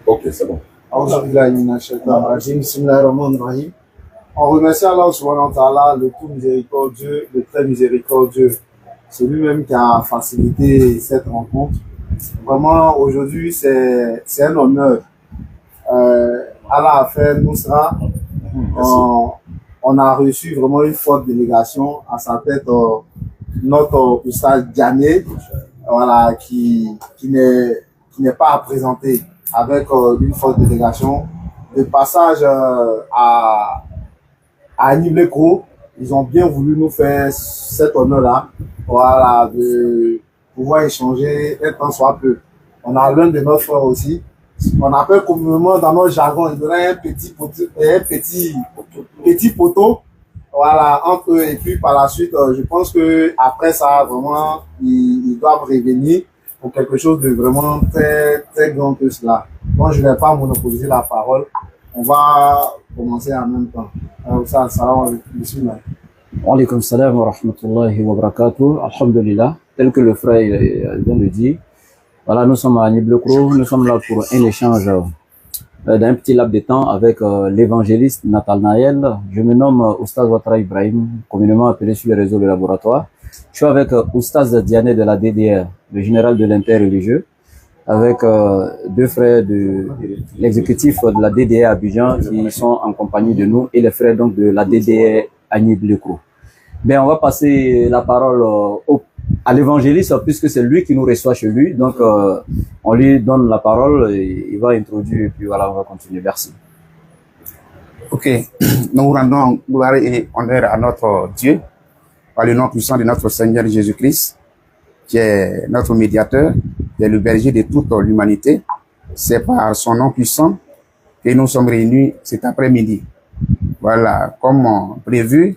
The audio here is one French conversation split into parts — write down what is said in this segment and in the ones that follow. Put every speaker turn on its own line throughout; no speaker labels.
Ok, c'est bon.
On remercie Allah subhanahu wa ta'ala, le tout miséricordieux, le très miséricordieux. C'est lui-même qui a facilité cette rencontre. Vraiment, aujourd'hui, c'est un honneur. Allah a fait Nusra. On a reçu vraiment une forte délégation à sa tête, notre Oustaz Diané, voilà, qui n'est pas à présenter, avec une forte délégation. Le passage à Aniblecro, ils ont bien voulu nous faire cet honneur-là, voilà, de pouvoir échanger un temps soit peu. On a l'un de nos frères aussi. On appelle communément dans notre jargon, il donne un petit poteau, voilà, entre eux. Et puis par la suite, je pense que après ça, vraiment, ils doivent revenir pour quelque chose de vraiment très, très grand que cela. Bon, je ne vais pas monopoliser la parole. On va commencer en même temps. Alors, ça, salam alaikum, bismillah.
Wa alaykum salam wa rahmatullahi wa barakatuh. Alhamdulillah, tel que le frère vient de dire. Voilà, nous sommes à Aniblecro, nous sommes là pour un échange d'un petit laps de temps avec l'évangéliste Nathanaël. Je me nomme Oustaz Ouattara Ibrahim, communément appelé sur les réseaux de laboratoire. Je suis avec Oustaz Diané de la DDR, le général de l'interreligieux, avec deux frères de l'exécutif de la DDR Abidjan qui sont en compagnie de nous et les frères donc de la DDR Aniblecro. Bien, on va passer la parole à l'évangéliste puisque c'est lui qui nous reçoit chez lui. Donc, on lui donne la parole et il va introduire et puis voilà, on va continuer. Merci.
Ok, nous rendons gloire et honneur à notre Dieu par le nom puissant de notre Seigneur Jésus-Christ, qui est notre médiateur, qui est le berger de toute l'humanité. C'est par son nom puissant que nous sommes réunis cet après-midi. Voilà, comme prévu,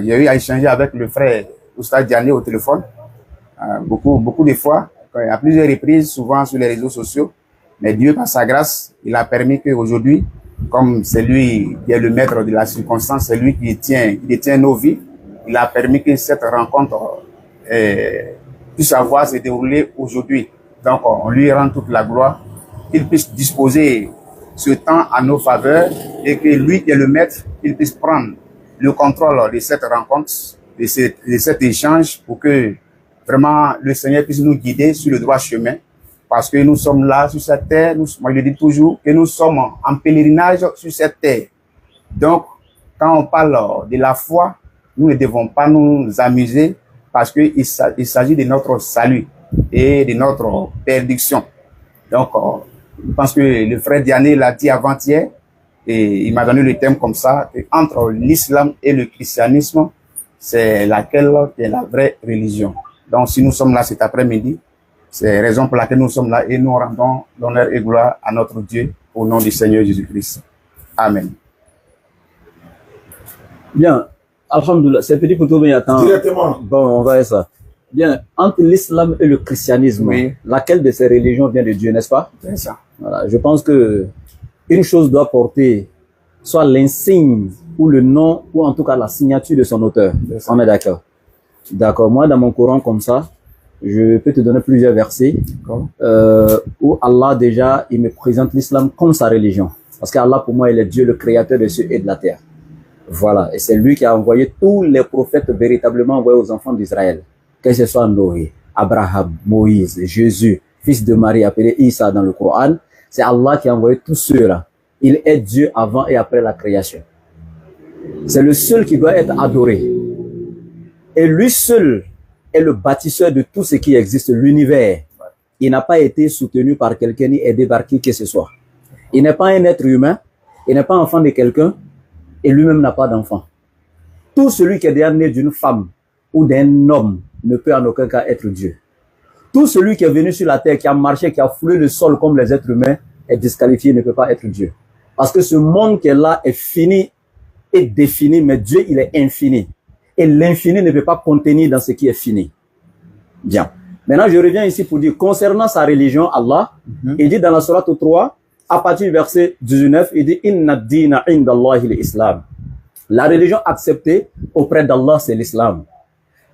j'ai eu à échanger avec le frère Oustaz Diané au téléphone, beaucoup de fois, à plusieurs reprises, souvent sur les réseaux sociaux. Mais Dieu, par sa grâce, il a permis qu'aujourd'hui, comme c'est lui qui est le maître de la circonstance, c'est lui qui détient nos vies, il a permis que cette rencontre puisse avoir se dérouler aujourd'hui. Donc, on lui rend toute la gloire, qu'il puisse disposer ce temps à nos faveurs et que lui qui est le maître, il puisse prendre le contrôle de cette rencontre, de cet échange pour que vraiment le Seigneur puisse nous guider sur le droit chemin. Parce que nous sommes là sur cette terre, moi je le dis toujours, que nous sommes en pèlerinage sur cette terre. Donc, quand on parle de la foi, nous ne devons pas nous amuser parce qu'il s'agit de notre salut et de notre perdition. Donc, je pense que le frère Diané l'a dit avant-hier et il m'a donné le thème comme ça, que entre l'islam et le christianisme, c'est laquelle qui est la vraie religion. Donc, si nous sommes là cet après-midi, c'est la raison pour laquelle nous sommes là et nous rendons l'honneur et gloire à notre Dieu au nom du Seigneur Jésus-Christ. Amen.
Bien, alhamdoulilah, c'est petit pour tout bien attendre.
Directement.
Bon, on va voir ça. Bien, entre l'islam et le christianisme,
oui,
laquelle de ces religions vient de Dieu, n'est-ce pas?
C'est ça.
Voilà, je pense que une chose doit porter soit l'insigne ou le nom ou en tout cas la signature de son auteur. On est d'accord? D'accord. Moi, dans mon Coran comme ça, je peux te donner plusieurs versets où Allah déjà, il me présente l'islam comme sa religion. Parce qu'Allah, pour moi, il est Dieu, le créateur des cieux et de la terre. Voilà. Et c'est lui qui a envoyé tous les prophètes véritablement envoyés aux enfants d'Israël. Que ce soit Noé, Abraham, Moïse, Jésus, fils de Marie, appelé Isa dans le Coran. C'est Allah qui a envoyé tous ceux-là. Il est Dieu avant et après la création. C'est le seul qui doit être adoré. Et lui seul est le bâtisseur de tout ce qui existe, l'univers. Il n'a pas été soutenu par quelqu'un ni aidé par qui que ce soit. Il n'est pas un être humain, il n'est pas enfant de quelqu'un, et lui-même n'a pas d'enfant. Tout celui qui est déjà né d'une femme ou d'un homme ne peut en aucun cas être Dieu. Tout celui qui est venu sur la terre, qui a marché, qui a foulé le sol comme les êtres humains, est disqualifié, ne peut pas être Dieu. Parce que ce monde qui est là est fini et défini, mais Dieu, il est infini. Et l'infini ne peut pas contenir dans ce qui est fini. Bien. Maintenant, je reviens ici pour dire, concernant sa religion, Allah, il dit dans la sourate 3, à partir du verset 19, il dit, Inna dina indallahi l'islam. La religion acceptée auprès d'Allah, c'est l'islam.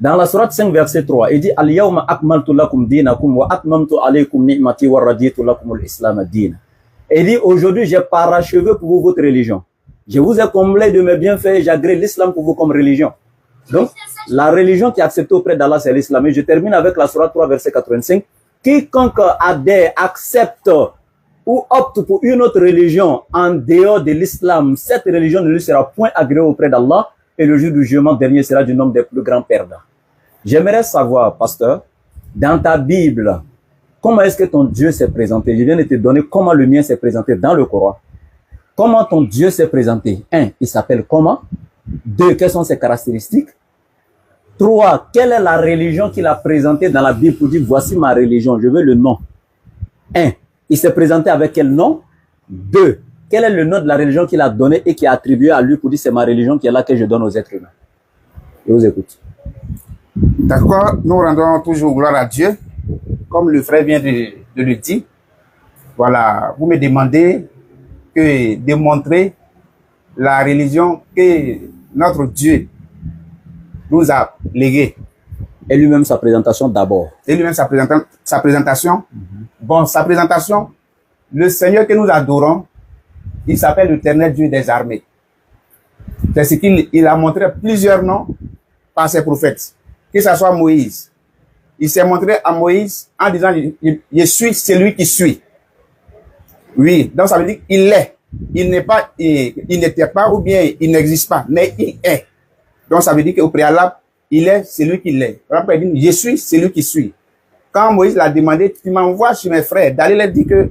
Dans la sourate 5, verset 3, il dit, Al-yawma akmaltu lakum dinakum wa atmamtu alaykum ni'mati wa raditu lakum al-islam ad-din. Et il dit, aujourd'hui, j'ai parachevé pour vous votre religion. Je vous ai comblé de mes bienfaits et j'agrée l'islam pour vous comme religion. Donc, la religion qui est acceptée auprès d'Allah, c'est l'islam. Et je termine avec la Sourate 3, verset 85. Quiconque adhère, accepte ou opte pour une autre religion en dehors de l'islam, cette religion ne lui sera point agréée auprès d'Allah et le jour du jugement dernier sera du nombre des plus grands perdants. J'aimerais savoir, pasteur, dans ta Bible, comment est-ce que ton Dieu s'est présenté? Je viens de te donner comment le mien s'est présenté dans le Coran. Comment ton Dieu s'est présenté? 1. Il s'appelle comment? 2. Quelles sont ses caractéristiques? 3. Quelle est la religion qu'il a présentée dans la Bible pour dire voici ma religion, je veux le nom? 1. Il s'est présenté avec quel nom? 2. Quel est le nom de la religion qu'il a donné et qui a attribué à lui pour dire c'est ma religion qui est là que je donne aux êtres humains? Je vous écoute.
D'accord, nous rendons toujours gloire à Dieu, comme le frère vient de le dire. Voilà, vous me demandez de montrer la religion que notre Dieu nous a léguée.
Et lui-même sa présentation d'abord.
Et lui-même sa présentation. Bon, sa présentation, le Seigneur que nous adorons, il s'appelle l'Éternel Dieu des armées. C'est ce qu'il a montré plusieurs noms par ses prophètes. Que ce soit Moïse. Il s'est montré à Moïse en disant, je suis celui qui suis. Oui, donc ça veut dire qu'il est. Il n'est pas, il n'était pas ou bien il n'existe pas, mais il est. Donc ça veut dire qu'au préalable, il est celui qu'il est. Après, il dit, je suis celui qui suis. Quand Moïse l'a demandé, tu m'envoies chez mes frères, d'aller leur dire que,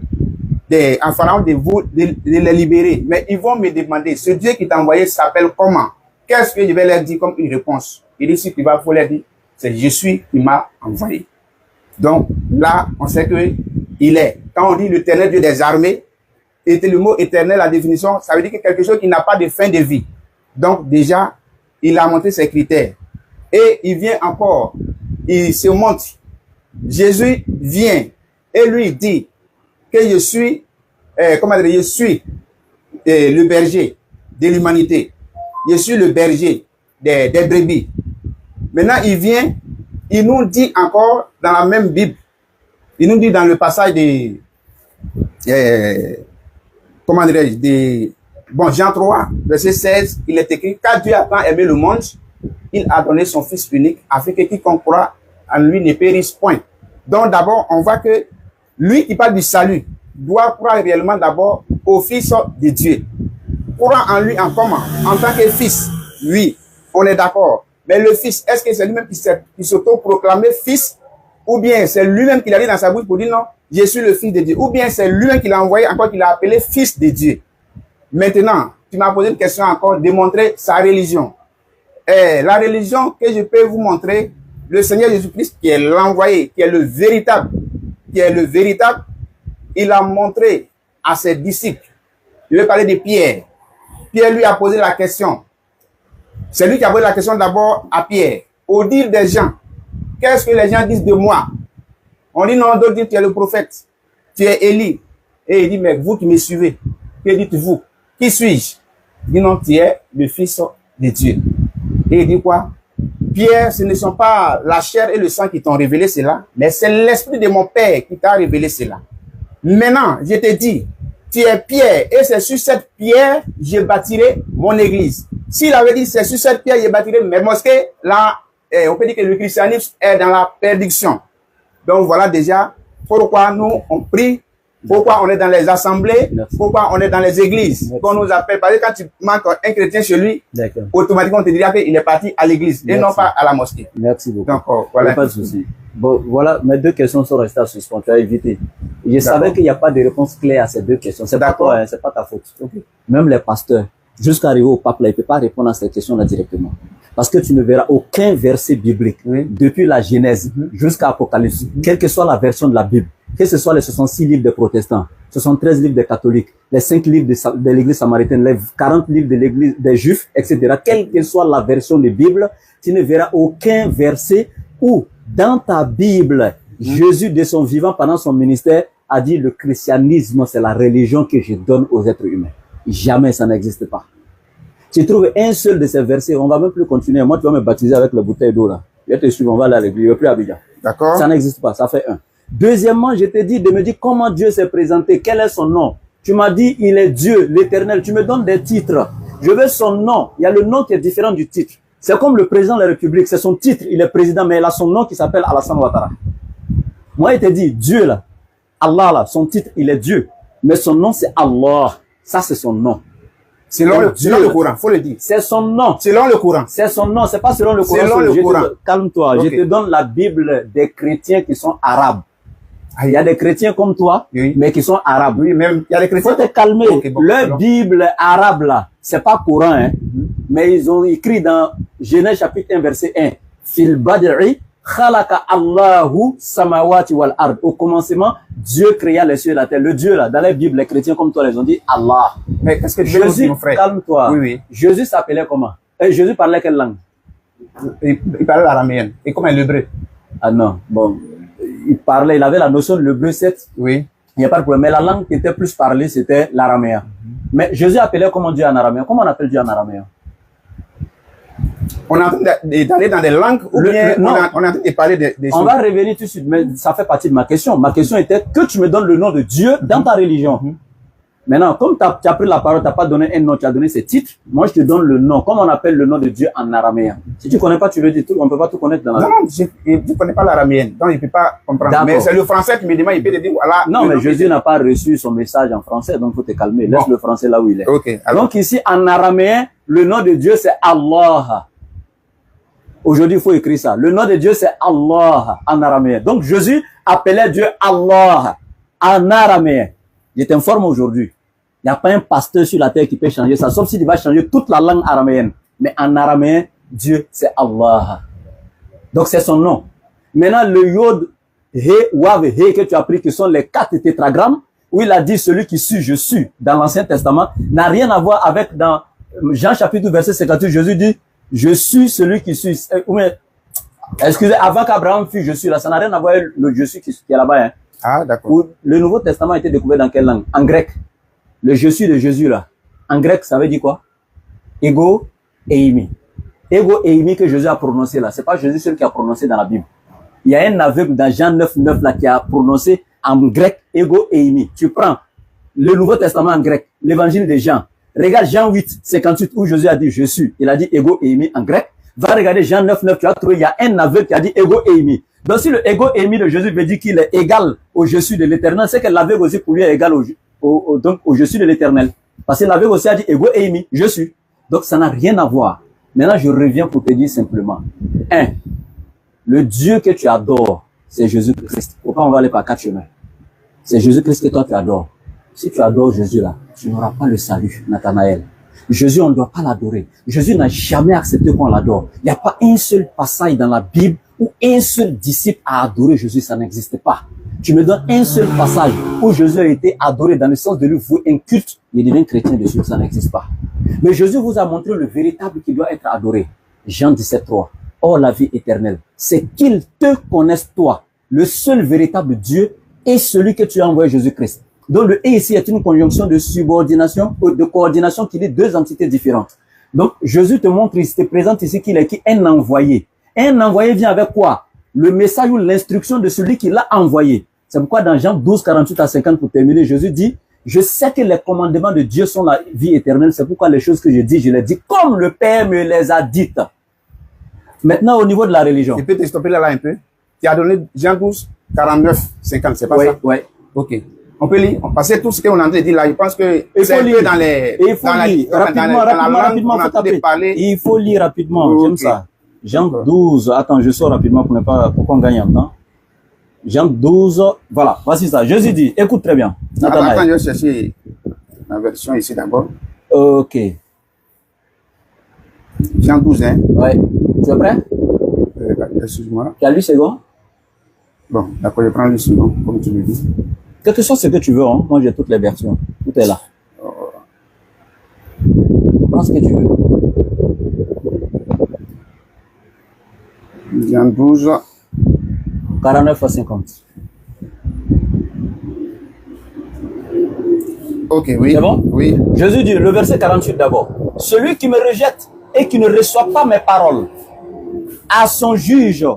en Pharaon de les libérer. Mais ils vont me demander, ce Dieu qui t'a envoyé s'appelle comment? Qu'est-ce que je vais leur dire comme une réponse? Il dit, si tu vas, faut leur dire, c'est je suis qui m'a envoyé. Donc là, on sait que il est. Quand on dit l'Éternel Dieu des armées, et le mot éternel, la définition, ça veut dire que quelque chose qui n'a pas de fin de vie. Donc déjà, il a montré ses critères. Et il vient encore, il se montre. Jésus vient et lui dit que je suis, je suis le berger de l'humanité. Je suis le berger des brebis. Maintenant, il vient, il nous dit encore dans la même Bible, il nous dit dans le passage de, Jean 3, verset 16, il est écrit, car Dieu a tant aimé le monde, il a donné son Fils unique, afin que quiconque croit en lui ne périsse point. Donc d'abord, on voit que lui qui parle du salut doit croire réellement d'abord au Fils de Dieu. Croire en lui en comment? En tant que Fils, oui, on est d'accord. Mais le Fils, est-ce que c'est lui-même qui s'auto-proclamait Fils? Ou bien c'est lui-même qui l'a dit dans sa bouche pour dire non, je suis le Fils de Dieu. Ou bien c'est lui-même qui l'a envoyé encore, qu'il a appelé Fils de Dieu. Maintenant, tu m'as posé une question encore, de montrer sa religion. La religion que je peux vous montrer, le Seigneur Jésus-Christ, qui est l'envoyé, qui est le véritable, il a montré à ses disciples. Je vais parler de Pierre. Pierre lui a posé la question. C'est lui qui a posé la question d'abord à Pierre. Au dire des gens, qu'est-ce que les gens disent de moi? On dit non, d'autres disent tu es le prophète, tu es Élie. Et il dit, mais vous qui me suivez, que dites-vous? Qui suis-je? Il dit non, tu es le Fils de Dieu. Et il dit quoi? Pierre, ce ne sont pas la chair et le sang qui t'ont révélé cela, mais c'est l'esprit de mon Père qui t'a révélé cela. Maintenant, je te dis, tu es Pierre, et c'est sur cette pierre, je bâtirai mon église. S'il avait dit, c'est sur cette pierre, je bâtirai mes mosquées, là, on peut dire que le christianisme est dans la perdition. Donc voilà déjà pourquoi nous, on prie, pourquoi on est dans les assemblées, pourquoi on est dans les églises, qu'on nous appelle. Parce que quand tu manques un chrétien chez lui, automatiquement on te dira qu'il est parti à l'église et non pas à la mosquée.
Merci beaucoup.
Donc, voilà.
Pas de souci. Bon, voilà, mes deux questions sont restées à suspendre. Tu as évité. Je savais qu'il n'y a pas de réponse claire à ces deux questions. C'est pas toi, hein, c'est pas ta faute. Okay. Même les pasteurs, jusqu'à arriver au pape là, il ne peut pas répondre à ces questions-là directement. Parce que tu ne verras aucun verset biblique, depuis la Genèse jusqu'à Apocalypse, quelle que soit la version de la Bible, que ce soit les 66 livres des protestants, 73 livres des catholiques, les 5 livres de l'église samaritaine, les 40 livres de l'église des juifs, etc. Quelle que soit la version de Bible, tu ne verras aucun verset où, dans ta Bible, Jésus, de son vivant pendant son ministère, a dit le christianisme, c'est la religion que je donne aux êtres humains. Jamais ça n'existe pas. Tu trouves un seul de ces versets, on va même plus continuer. Moi, tu vas me baptiser avec la bouteille d'eau là. Je vais te suivre, on va aller à l'église, je ne vais plus à Abidjan. D'accord. Ça n'existe pas, ça fait un. Deuxièmement, je te dis de me dire comment Dieu s'est présenté, quel est son nom. Tu m'as dit, il est Dieu, l'éternel. Tu me donnes des titres. Je veux son nom. Il y a le nom qui est différent du titre. C'est comme le président de la République. C'est son titre, il est président, mais il a son nom qui s'appelle Alassane Ouattara. Moi, il te dit, Dieu là, Allah là, son titre, il est Dieu. Mais son nom, c'est Allah. Ça, c'est son nom.
Selon le Coran, faut le dire.
C'est son nom.
Selon le Coran.
C'est son nom, c'est pas selon le Coran.
Selon le Coran.
Calme-toi,
Okay.
je te donne la Bible des chrétiens qui sont arabes. Il y a des chrétiens comme toi,
Oui.
mais qui sont arabes.
Oui, même, il y a les chrétiens.
Faut te calmer.
Okay, bon,
Leur
alors.
Bible arabe là, c'est pas Coran, hein. Mais ils ont écrit dans Genèse chapitre 1 verset 1. Fil bad'i khalaqa Allahu samawati wal ard. Au commencement, Dieu créa les cieux et la terre. Le Dieu là, dans la Bible, les chrétiens comme toi, ils ont dit Allah.
Mais qu'est-ce que tu veux nous
Jésus,
dire, mon frère?
calme-toi.
Oui, oui.
Jésus s'appelait comment? Jésus parlait quelle langue?
Il parlait l'araméenne. Et comment l'hébreu?
Ah non, bon. Il parlait, il avait la notion de l'hébreu 7.
Oui.
Il n'y a pas de problème. Mais la langue qui était plus parlée, c'était l'araméen. Mais Jésus appelait comment Dieu en araméen? Comment on appelle Dieu en araméen?
On est en train d'aller dans des langues ou bien
non.
on est en train de parler des
On
choses.
va revenir tout de suite, mais ça fait partie de ma question. Ma question était que tu me donnes le nom de Dieu dans ta religion. Maintenant, comme tu as pris la parole, tu n'as pas donné un nom, tu as donné ses titres, moi je te donne le nom. Comment on appelle le nom de Dieu en araméen? Si tu ne connais pas, tu veux dire tout, on ne peut pas tout connaître dans la
Non, non, je ne connais pas l'araméenne, donc il ne peut pas comprendre.
D'accord.
Mais c'est le français qui me demande, il peut te dire, voilà.
Non,
le
mais
nom
Jésus n'a pas reçu son message en français, donc il faut te calmer. Laisse
Bon.
le français là où il est.
Ok, alors.
Donc ici, en araméen, le nom de Dieu, c'est Allah. Aujourd'hui, il faut écrire ça. Le nom de Dieu, c'est Allah en araméen. Donc Jésus appelait Dieu Allah en araméen. Je t'informe aujourd'hui. Il n'y a pas un pasteur sur la terre qui peut changer ça, sauf s'il va changer toute la langue araméenne. Mais en araméen, Dieu, c'est Allah. Donc c'est son nom. Maintenant, le Yod, He, Wav, He que tu as pris, qui sont les 4 tétragrammes, où il a dit celui qui suit, je suis, dans l'Ancien Testament, n'a rien à voir avec dans Jean chapitre 2, verset 58, Jésus dit, je suis celui qui suis. Excusez, avant qu'Abraham fût, je suis là, ça n'a rien à voir avec le je suis qui est là-bas. Hein.
Ah, d'accord.
Où le Nouveau Testament a été découvert dans quelle langue? En grec. Le je suis de Jésus là. En grec, ça veut dire quoi? Ego eimi. Ego eimi que Jésus a prononcé là. C'est pas Jésus seul qui a prononcé dans la Bible. Il y a un aveugle dans Jean 9:9 là qui a prononcé en grec ego eimi. Tu prends le Nouveau Testament en grec, l'évangile de Jean. Regarde Jean 8:58 où Jésus a dit je suis. Il a dit ego eimi en grec. Va regarder Jean 9:9, tu vas trouver, il y a un aveugle qui a dit ego eimi. Donc si le ego eimi de Jésus veut dire qu'il est égal au je suis de l'éternel, c'est que l'aveugle aussi pour lui est égal donc au je suis de l'éternel. Parce que l'aveugle aussi a dit ego eimi, je suis. Donc ça n'a rien à voir. Maintenant je reviens pour te dire simplement. 1. Le Dieu que tu adores, c'est Jésus-Christ. Pourquoi on va aller par 4 chemins? C'est Jésus-Christ que toi tu adores. Si tu adores Jésus là, tu n'auras pas le salut, Nathanaël. Jésus, on ne doit pas l'adorer. Jésus n'a jamais accepté qu'on l'adore. Il n'y a pas un seul passage dans la Bible où un seul disciple a adoré Jésus, ça n'existe pas. Tu me donnes un seul passage où Jésus a été adoré dans le sens de lui vouer un culte, il devient chrétien dessus, ça n'existe pas. Mais Jésus vous a montré le véritable qui doit être adoré. Jean 17:3. Or la vie éternelle, c'est qu'ils te connaissent toi, le seul véritable Dieu et celui que tu as envoyé Jésus-Christ. Donc le « et » ici est une conjonction de subordination ou de coordination qui dit deux entités différentes. Donc Jésus te montre, il te présente ici qu'il est un envoyé. Un envoyé vient avec quoi? Le message ou l'instruction de celui qui l'a envoyé. C'est pourquoi dans Jean 12:48-50 pour terminer, Jésus dit, je sais que les commandements de Dieu sont la vie éternelle, c'est pourquoi les choses que je dis, je les dis comme le Père me les a dites. Maintenant au niveau de la religion.
Je peux te stopper là un peu? Tu as donné Jean 12:49-50, c'est pas
Oui,
ça?
oui.
Ok. On peut lire, parce que tout ce qu'on est en train de dire là, je pense que c'est un peu dans les,
il faut lire rapidement, faut taper. Il faut lire rapidement, j'aime ça. Jean 12, attends, je sors rapidement pour qu'on gagne en temps. Jean 12, voilà, voici ça. Jésus dit, écoute très bien.
Attends, je vais chercher la version ici d'abord.
Ok.
Jean 12, hein?
Ouais. Tu es prêt?
Excuse-moi.
Tu as lu second?
Bon, d'accord, je prends le second, comme tu le dis.
Quel que soit ce que tu veux, hein. Moi j'ai toutes les versions. Tout est là. Prends ce que tu veux.
Jean 12.
49-50.
Ok, oui.
C'est bon?
Oui.
Jésus dit, le verset 48 d'abord. Celui qui me rejette et qui ne reçoit pas mes paroles, à son juge,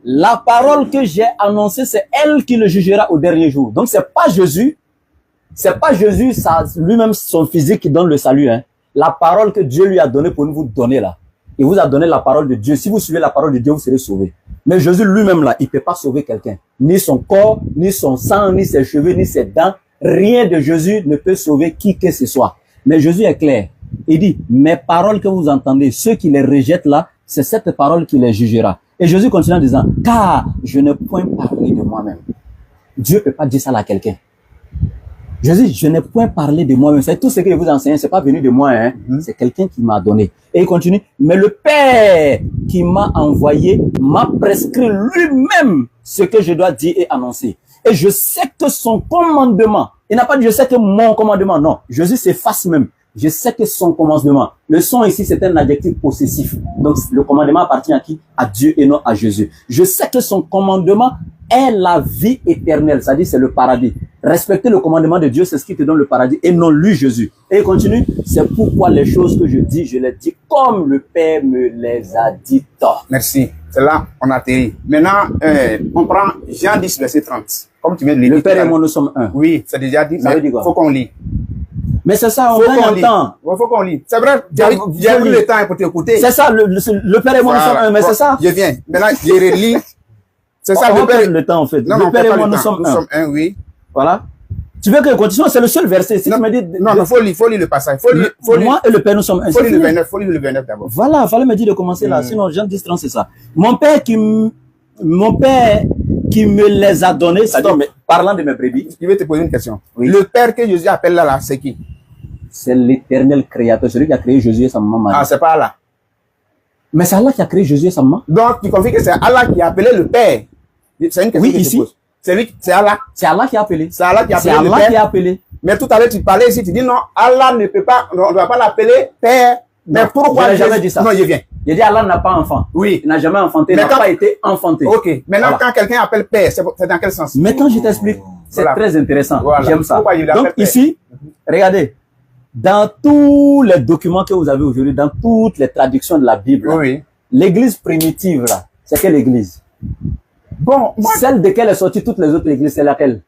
la parole que j'ai annoncée, c'est elle qui le jugera au dernier jour. Donc c'est pas Jésus, C'est pas Jésus, lui-même, son physique qui donne le salut. Hein. La parole que Dieu lui a donnée pour nous vous donner là. Il vous a donné la parole de Dieu. Si vous suivez la parole de Dieu, vous serez sauvés. Mais Jésus lui-même là, il ne peut pas sauver quelqu'un. Ni son corps, ni son sang, ni ses cheveux, ni ses dents. Rien de Jésus ne peut sauver qui que ce soit. Mais Jésus est clair. Il dit, mes paroles que vous entendez, ceux qui les rejettent là, c'est cette parole qui les jugera. Et Jésus continue en disant, car je ne point parler de moi-même. Dieu ne peut pas dire ça à quelqu'un. Jésus, je n'ai point parlé de moi-même. C'est tout ce que je vous enseigne, c'est pas venu de moi, hein. C'est quelqu'un qui m'a donné. Et il continue, mais le Père qui m'a envoyé m'a prescrit lui-même ce que je dois dire et annoncer. Et je sais que son commandement, il n'a pas dit je sais que mon commandement, non. Jésus s'efface même. Je sais que son commandement. Le son ici, c'est un adjectif possessif. Donc, le commandement appartient à qui? À Dieu et non à Jésus. Je sais que son commandement est la vie éternelle. C'est-à-dire, c'est le paradis. Respecter le commandement de Dieu, c'est ce qui te donne le paradis et non lui, Jésus. Et il continue. C'est pourquoi les choses que je dis, je les dis comme le Père me les a dites.
Merci. C'est là, on atterrit. Maintenant, on prend Jean 10, verset 30. Comme tu viens de lire.
Le Père et moi, nous sommes un.
Oui, c'est déjà dit.
Ça veut dire quoi?
Faut qu'on lit.
Mais c'est ça, on gagne le temps.
Il faut qu'on lit. C'est vrai, j'ai pris le temps pour t'écouter.
C'est ça, le Père et moi, nous sommes un, mais c'est ça.
Je viens. Maintenant, je relis. C'est ça,
on perd le temps, en fait.
Non,
le Père et moi, nous sommes un.
Oui.
Voilà. Tu veux que je continue? C'est le seul verset. Si
non,
tu me dis,
non, faut lire le passage.
Moi et le Père, nous sommes un.
Faut lire le 29, faut lire le 29 d'abord.
Voilà, il fallait me dire de commencer là. Sinon, Jean 10, 30, c'est ça. Mon Père qui me les a donnés, c'est-à-dire, parlant de mes brebis.
Je vais te poser une question.
Oui.
Le Père que Jésus appelle là, c'est qui?
C'est l'éternel créateur, celui qui a créé Jésus et sa maman Marie.
Ah, c'est pas Allah.
Mais c'est Allah qui a créé Jésus et sa maman.
Donc, tu confirmes que c'est Allah qui a appelé le Père. C'est une question
Oui,
que je
ici.
te pose. C'est Allah.
C'est Allah qui a appelé.
C'est Allah qui a
C'est
appelé le
Allah
Père.
qui a appelé.
Mais tout à l'heure, tu parlais ici, tu dis non, Allah ne peut pas, on ne doit pas l'appeler Père. Mais
Non,
pourquoi
je n'ai jamais dit ça.
Non, je viens.
Il dit Allah n'a pas enfant.
Oui.
Il n'a jamais enfanté, il
Mais
n'a
quand-
pas été enfanté.
Ok. Maintenant,
Voilà.
quand quelqu'un appelle Père, c'est dans quel sens?
Maintenant, je t'explique. C'est
Voilà.
très intéressant.
Voilà.
J'aime ça.
Pourquoi il l'appelle
Donc
Père?
ici, regardez, dans tous les documents que vous avez aujourd'hui, dans toutes les traductions de la Bible,
Oui.
l'église primitive, là, c'est quelle église?
Bon, moi.
Celle de quelle est sortie toutes les autres églises, c'est laquelle?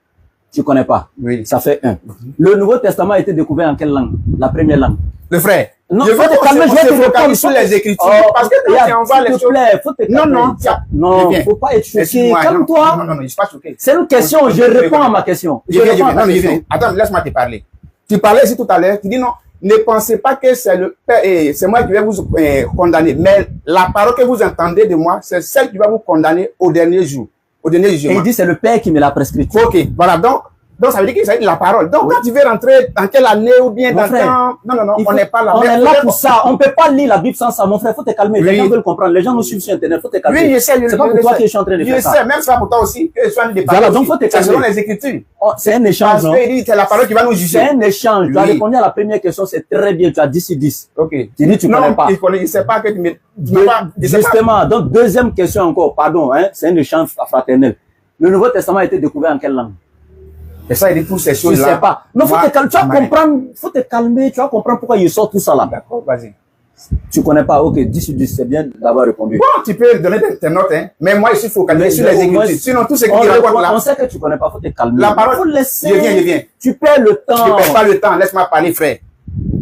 Tu connais pas.
Oui.
Ça fait un. Le Nouveau Testament a été découvert en quelle langue? La première langue.
Le frère.
Non,
je
faut
veux
te calmer, je vais te répondre.
sur les Écritures.
Oh,
parce que quand tu envoies les
s'il te
choses.
plaît, faut te calmer.
Non, non,
Non,
je viens.
faut pas être choqué.
Excuse-moi,
Calme-toi.
Non, je suis pas choqué.
C'est une question, je réponds à ma question.
Je viens.
réponds à ta
Non, je
question.
viens. Attends, laisse-moi te parler. Tu parlais ici tout à l'heure, tu dis non, ne pensez pas que c'est le Père, c'est moi qui vais vous condamner. Mais la parole que vous entendez de moi, c'est celle qui va vous condamner au dernier jour. Au dernier
Et
jugement.
il dit, c'est le Père qui me l'a prescrit.
Ok, voilà. Donc ça veut dire qu'il s'agit de la parole. Donc, quand tu veux rentrer dans quelle année ou bien
Mon
dans
frère,
temps, non,
Il
on
faut-
n'est pas là.
On
Mais
est là
peut-être-
pour ça. On peut pas lire la Bible sans ça. Mon frère, faut te calmer. Les
Oui.
gens veulent comprendre. Les gens nous suivent sur Internet. Faut te calmer.
Oui, je sais.
C'est pas pour toi que je suis en train de faire
Je
ça.
sais, même ça pour toi aussi, que je suis en train de parler.
Voilà, donc
aussi.
faut te
C'est
calmer.
selon les Écritures.
Oh, c'est un échange,
Parce
non?
qu'il dit, c'est la parole qui va nous
C'est
juger.
un échange. Tu as
Oui.
répondu à la première question, c'est très bien. Tu as 10 sur 10.
Ok.
Tu dis, tu
non,
connais pas.
Je sais pas que tu me, tu m'as pas, je sais pas.
Justement, donc deuxième question encore, pardon, hein, c'est un échange fraternel. Le Nouveau Testament a été découvert en quelle langue?
Et ça, il dit toutes ces
Je
choses-là.
sais pas. Non, faut
Moi,
te calmer, tu vas
Marie.
comprendre, faut te calmer, tu vas comprendre pourquoi il sort tout ça là.
D'accord, vas-y.
Tu connais pas, ok, 10 sur 10, c'est bien d'avoir répondu.
Bon, tu peux donner tes notes, hein. Mais moi, je suis focalisé sur les
au moins,
Écritures. Sinon, tout ce qui
on
raconte là.
on sait que tu connais pas, faut te calmer.
La parole-
Faut laisser.
Je viens.
Tu perds le
Je
temps.
perds pas le temps, laisse-moi parler, frère.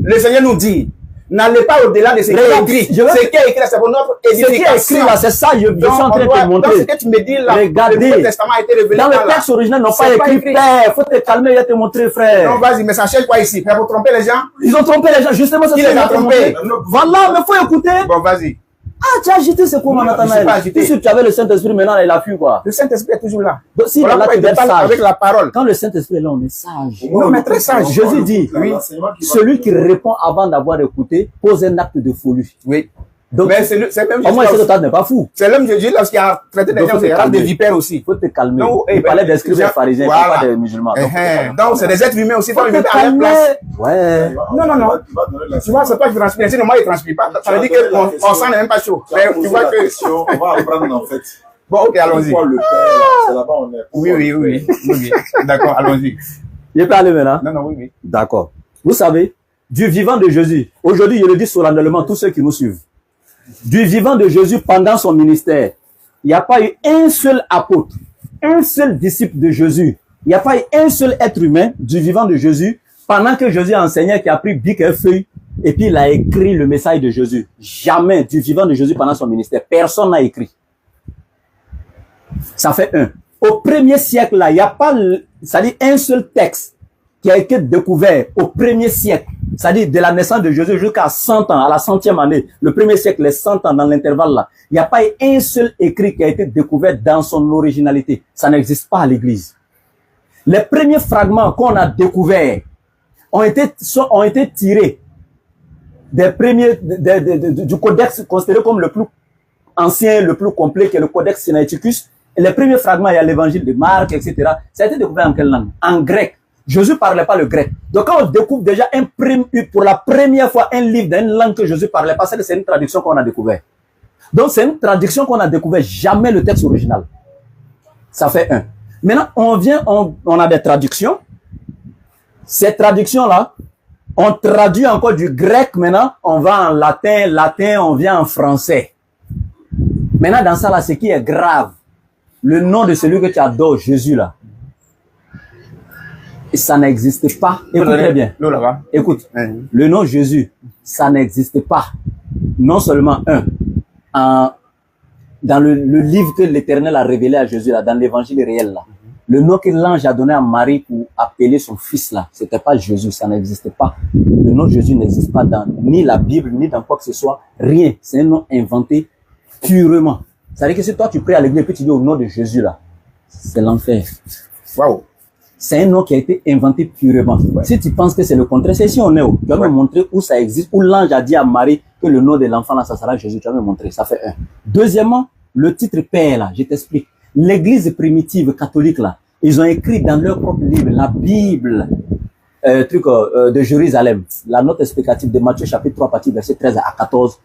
Le Seigneur nous dit, n'allez pas au-delà de ce qui est
Regarde,
écrit.
je veux-
Ce qui est écrit, là, c'est pour notre
Ce qui est
édification.
écrit là, c'est ça, je suis
Donc,
en train de te
donc, ce
montrer.
que tu me dis là,
Regardez.
le Nouveau Testament a été révélé
Dans
là.
le texte original, ils n'ont pas
C'est pas
écrit
écrit.
Père. Faut te calmer, je vais te montrer, frère.
Non, vas-y, mais ça cherche quoi ici? Frère, pour tromper les gens?
Ils ont trompé les gens, justement, c'est
Qui
ça
les
que
a
je vais te
trompés?
montrer. Voilà, mais faut écouter.
Bon, vas-y.
Ah, tu as agité ce quoi,
Non, je suis
Nathanaël?
pas agité.
Si tu avais le Saint-Esprit, maintenant, il a fui, quoi.
Le Saint-Esprit est toujours là.
Donc, s'il est
Voilà
là,
pourquoi
tu
il
dois
te
être
parle
sage.
avec la parole.
Quand le Saint-Esprit est là, on est sage.
Non, mais très sage.
Jésus dit,
Oui.
celui qui répond avant d'avoir écouté pose un acte de folie.
Oui.
Donc,
Mais c'est même
au moins,
Jésus.
ce n'est pas fou.
C'est l'homme Jésus lorsqu'il a traité des
Donc,
gens,
faut te
c'est des
calmer.
vipères aussi.
Il faut te calmer.
Donc,
Il parlait des scribes et des pharisiens, il
Voilà.
parle pas des musulmans. Donc, faut te calmer.
Donc, c'est des êtres humains aussi.
Faut
Faut les
te
mettre à leur
calmer.
place.
Ouais.
Non. Tu vois, c'est toi qui transpires. Sinon, moi, il ne transpire pas. Ça veut dire que mon sang n'est même pas chaud. Mais tu vois que.
On va apprendre en fait.
Bon, ok, allons-y.
Pourquoi le Père, c'est là-bas on est.
Oui. D'accord, allons-y.
Je peux aller maintenant?
Non, oui.
D'accord. Vous savez, du vivant de Jésus, aujourd'hui, je le dis solennellement, tous ceux qui nous suivent, du vivant de Jésus pendant son ministère, il n'y a pas eu un seul apôtre, un seul disciple de Jésus, Il n'y a pas eu un seul être humain du vivant de Jésus, pendant que Jésus enseignait, qui a pris bic et feuille, et puis il a écrit le message de Jésus. Jamais du vivant de Jésus pendant son ministère. Personne n'a écrit. Ça fait un. Au premier siècle, là, il n'y a pas, c'est-à-dire un seul texte qui a été découvert au premier siècle. C'est-à-dire de la naissance de Jésus jusqu'à 100 ans, à la 100e année. Le premier siècle, les 100 ans dans l'intervalle là. Il n'y a pas eu un seul écrit qui a été découvert dans son originalité. Ça n'existe pas à l'église. Les premiers fragments qu'on a découverts ont été tirés des premiers, du codex considéré comme le plus ancien, le plus complet, qui est le codex Sinaiticus. Et les premiers fragments, il y a l'évangile de Marc, etc. Ça a été découvert en quelle langue? En grec. Jésus ne parlait pas le grec. Donc quand on découvre déjà pour la première fois un livre dans une langue que Jésus ne parlait pas, c'est une traduction qu'on a découvert. Donc c'est une traduction qu'on a découvert, jamais le texte original. Ça fait un. Maintenant, on a des traductions. Ces traductions-là, on traduit encore du grec maintenant, on va en latin, on vient en français. Maintenant, dans ça là, ce qui est grave, le nom de celui que tu adores, Jésus là, ça n'existe pas. Écoutez bien. Écoute, le nom Jésus, ça n'existe pas. Non seulement dans le livre que l'Éternel a révélé à Jésus là, dans l'évangile réel là, le nom que l'ange a donné à Marie pour appeler son fils là, c'était pas Jésus, ça n'existait pas. Le nom Jésus n'existe pas dans ni la Bible, ni dans quoi que ce soit, rien. C'est un nom inventé purement. C'est-à-dire que si toi tu pries à l'église et puis tu dis au nom de Jésus là, c'est l'enfer. Waouh! C'est un nom qui a été inventé purement. Ouais. Si tu penses que c'est le contraire, c'est si on est où. Tu vas me montrer où ça existe, où l'ange a dit à Marie que le nom de l'enfant là, ça sera Jésus. Tu vas me montrer. Ça fait un. Deuxièmement, le titre Père là, je t'explique. L'église primitive catholique là, ils ont écrit dans leur propre livre, la Bible, de Jérusalem, la note explicative de Matthieu chapitre 3, partie verset 13 à 14.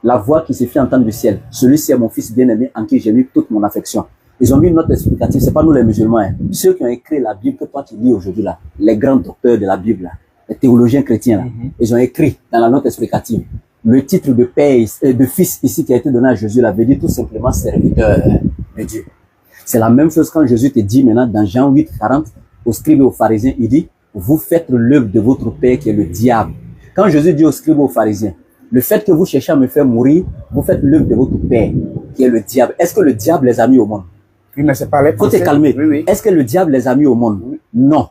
La voix qui se fit entendre du ciel. Celui-ci est mon fils bien-aimé en qui j'ai mis toute mon affection. Ils ont mis une note explicative, c'est pas nous les musulmans, hein. Ceux qui ont écrit la Bible que toi tu lis aujourd'hui là, les grands docteurs de la Bible là, les théologiens chrétiens là, ils ont écrit dans la note explicative le titre de père, de fils ici qui a été donné à Jésus là, veut dire tout simplement serviteur de Dieu. C'est la même chose quand Jésus te dit maintenant dans Jean 8, 40, aux scribes et aux pharisiens, il dit, vous faites l'œuvre de votre père qui est le diable. Quand Jésus dit aux scribes et aux pharisiens, le fait que vous cherchez à me faire mourir, vous faites l'œuvre de votre père qui est le diable. Est-ce que le diable les a mis au monde?
Oui, mais c'est pas les
faut te calmer.
Oui, oui.
Est-ce que le diable les a mis au monde? Oui. Non.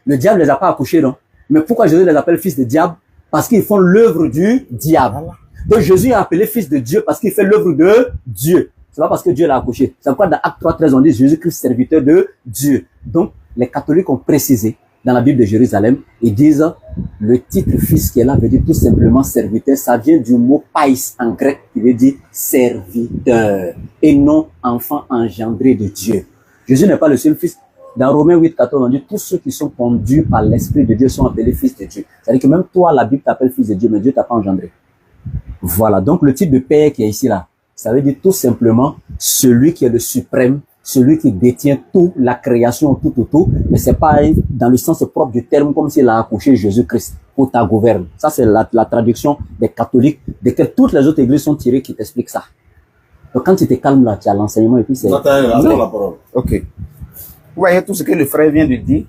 Le diable les a pas accouchés, non. Mais pourquoi Jésus les appelle fils de diable? Parce qu'ils font l'œuvre du diable. Voilà. Donc Jésus est appelé fils de Dieu parce qu'il fait l'œuvre de Dieu. C'est pas parce que Dieu l'a accouché. C'est pourquoi dans Acte 3, 13, on dit Jésus-Christ, serviteur de Dieu. Donc, les catholiques ont précisé dans la Bible de Jérusalem, ils disent le titre fils qui est là veut dire tout simplement serviteur. Ça vient du mot pais en grec qui veut dire serviteur et non enfant engendré de Dieu. Jésus n'est pas le seul fils. Dans Romains 8, 14, on dit tous ceux qui sont conduits par l'Esprit de Dieu sont appelés fils de Dieu. C'est-à-dire que même toi, la Bible t'appelle fils de Dieu, mais Dieu t'a pas engendré. Voilà. Donc, le type de père qui est ici là, ça veut dire tout simplement celui qui est le suprême, celui qui détient toute la création, tout, mais c'est pas dans le sens propre du terme comme s'il a accouché Jésus-Christ pour ta gouverne. Ça, c'est la traduction des catholiques, desquelles toutes les autres églises sont tirées qui t'expliquent ça. Donc, quand tu te calmes là, tu as l'enseignement et puis c'est...
la parole.
Ok. Vous voyez tout ce que le frère vient de dire?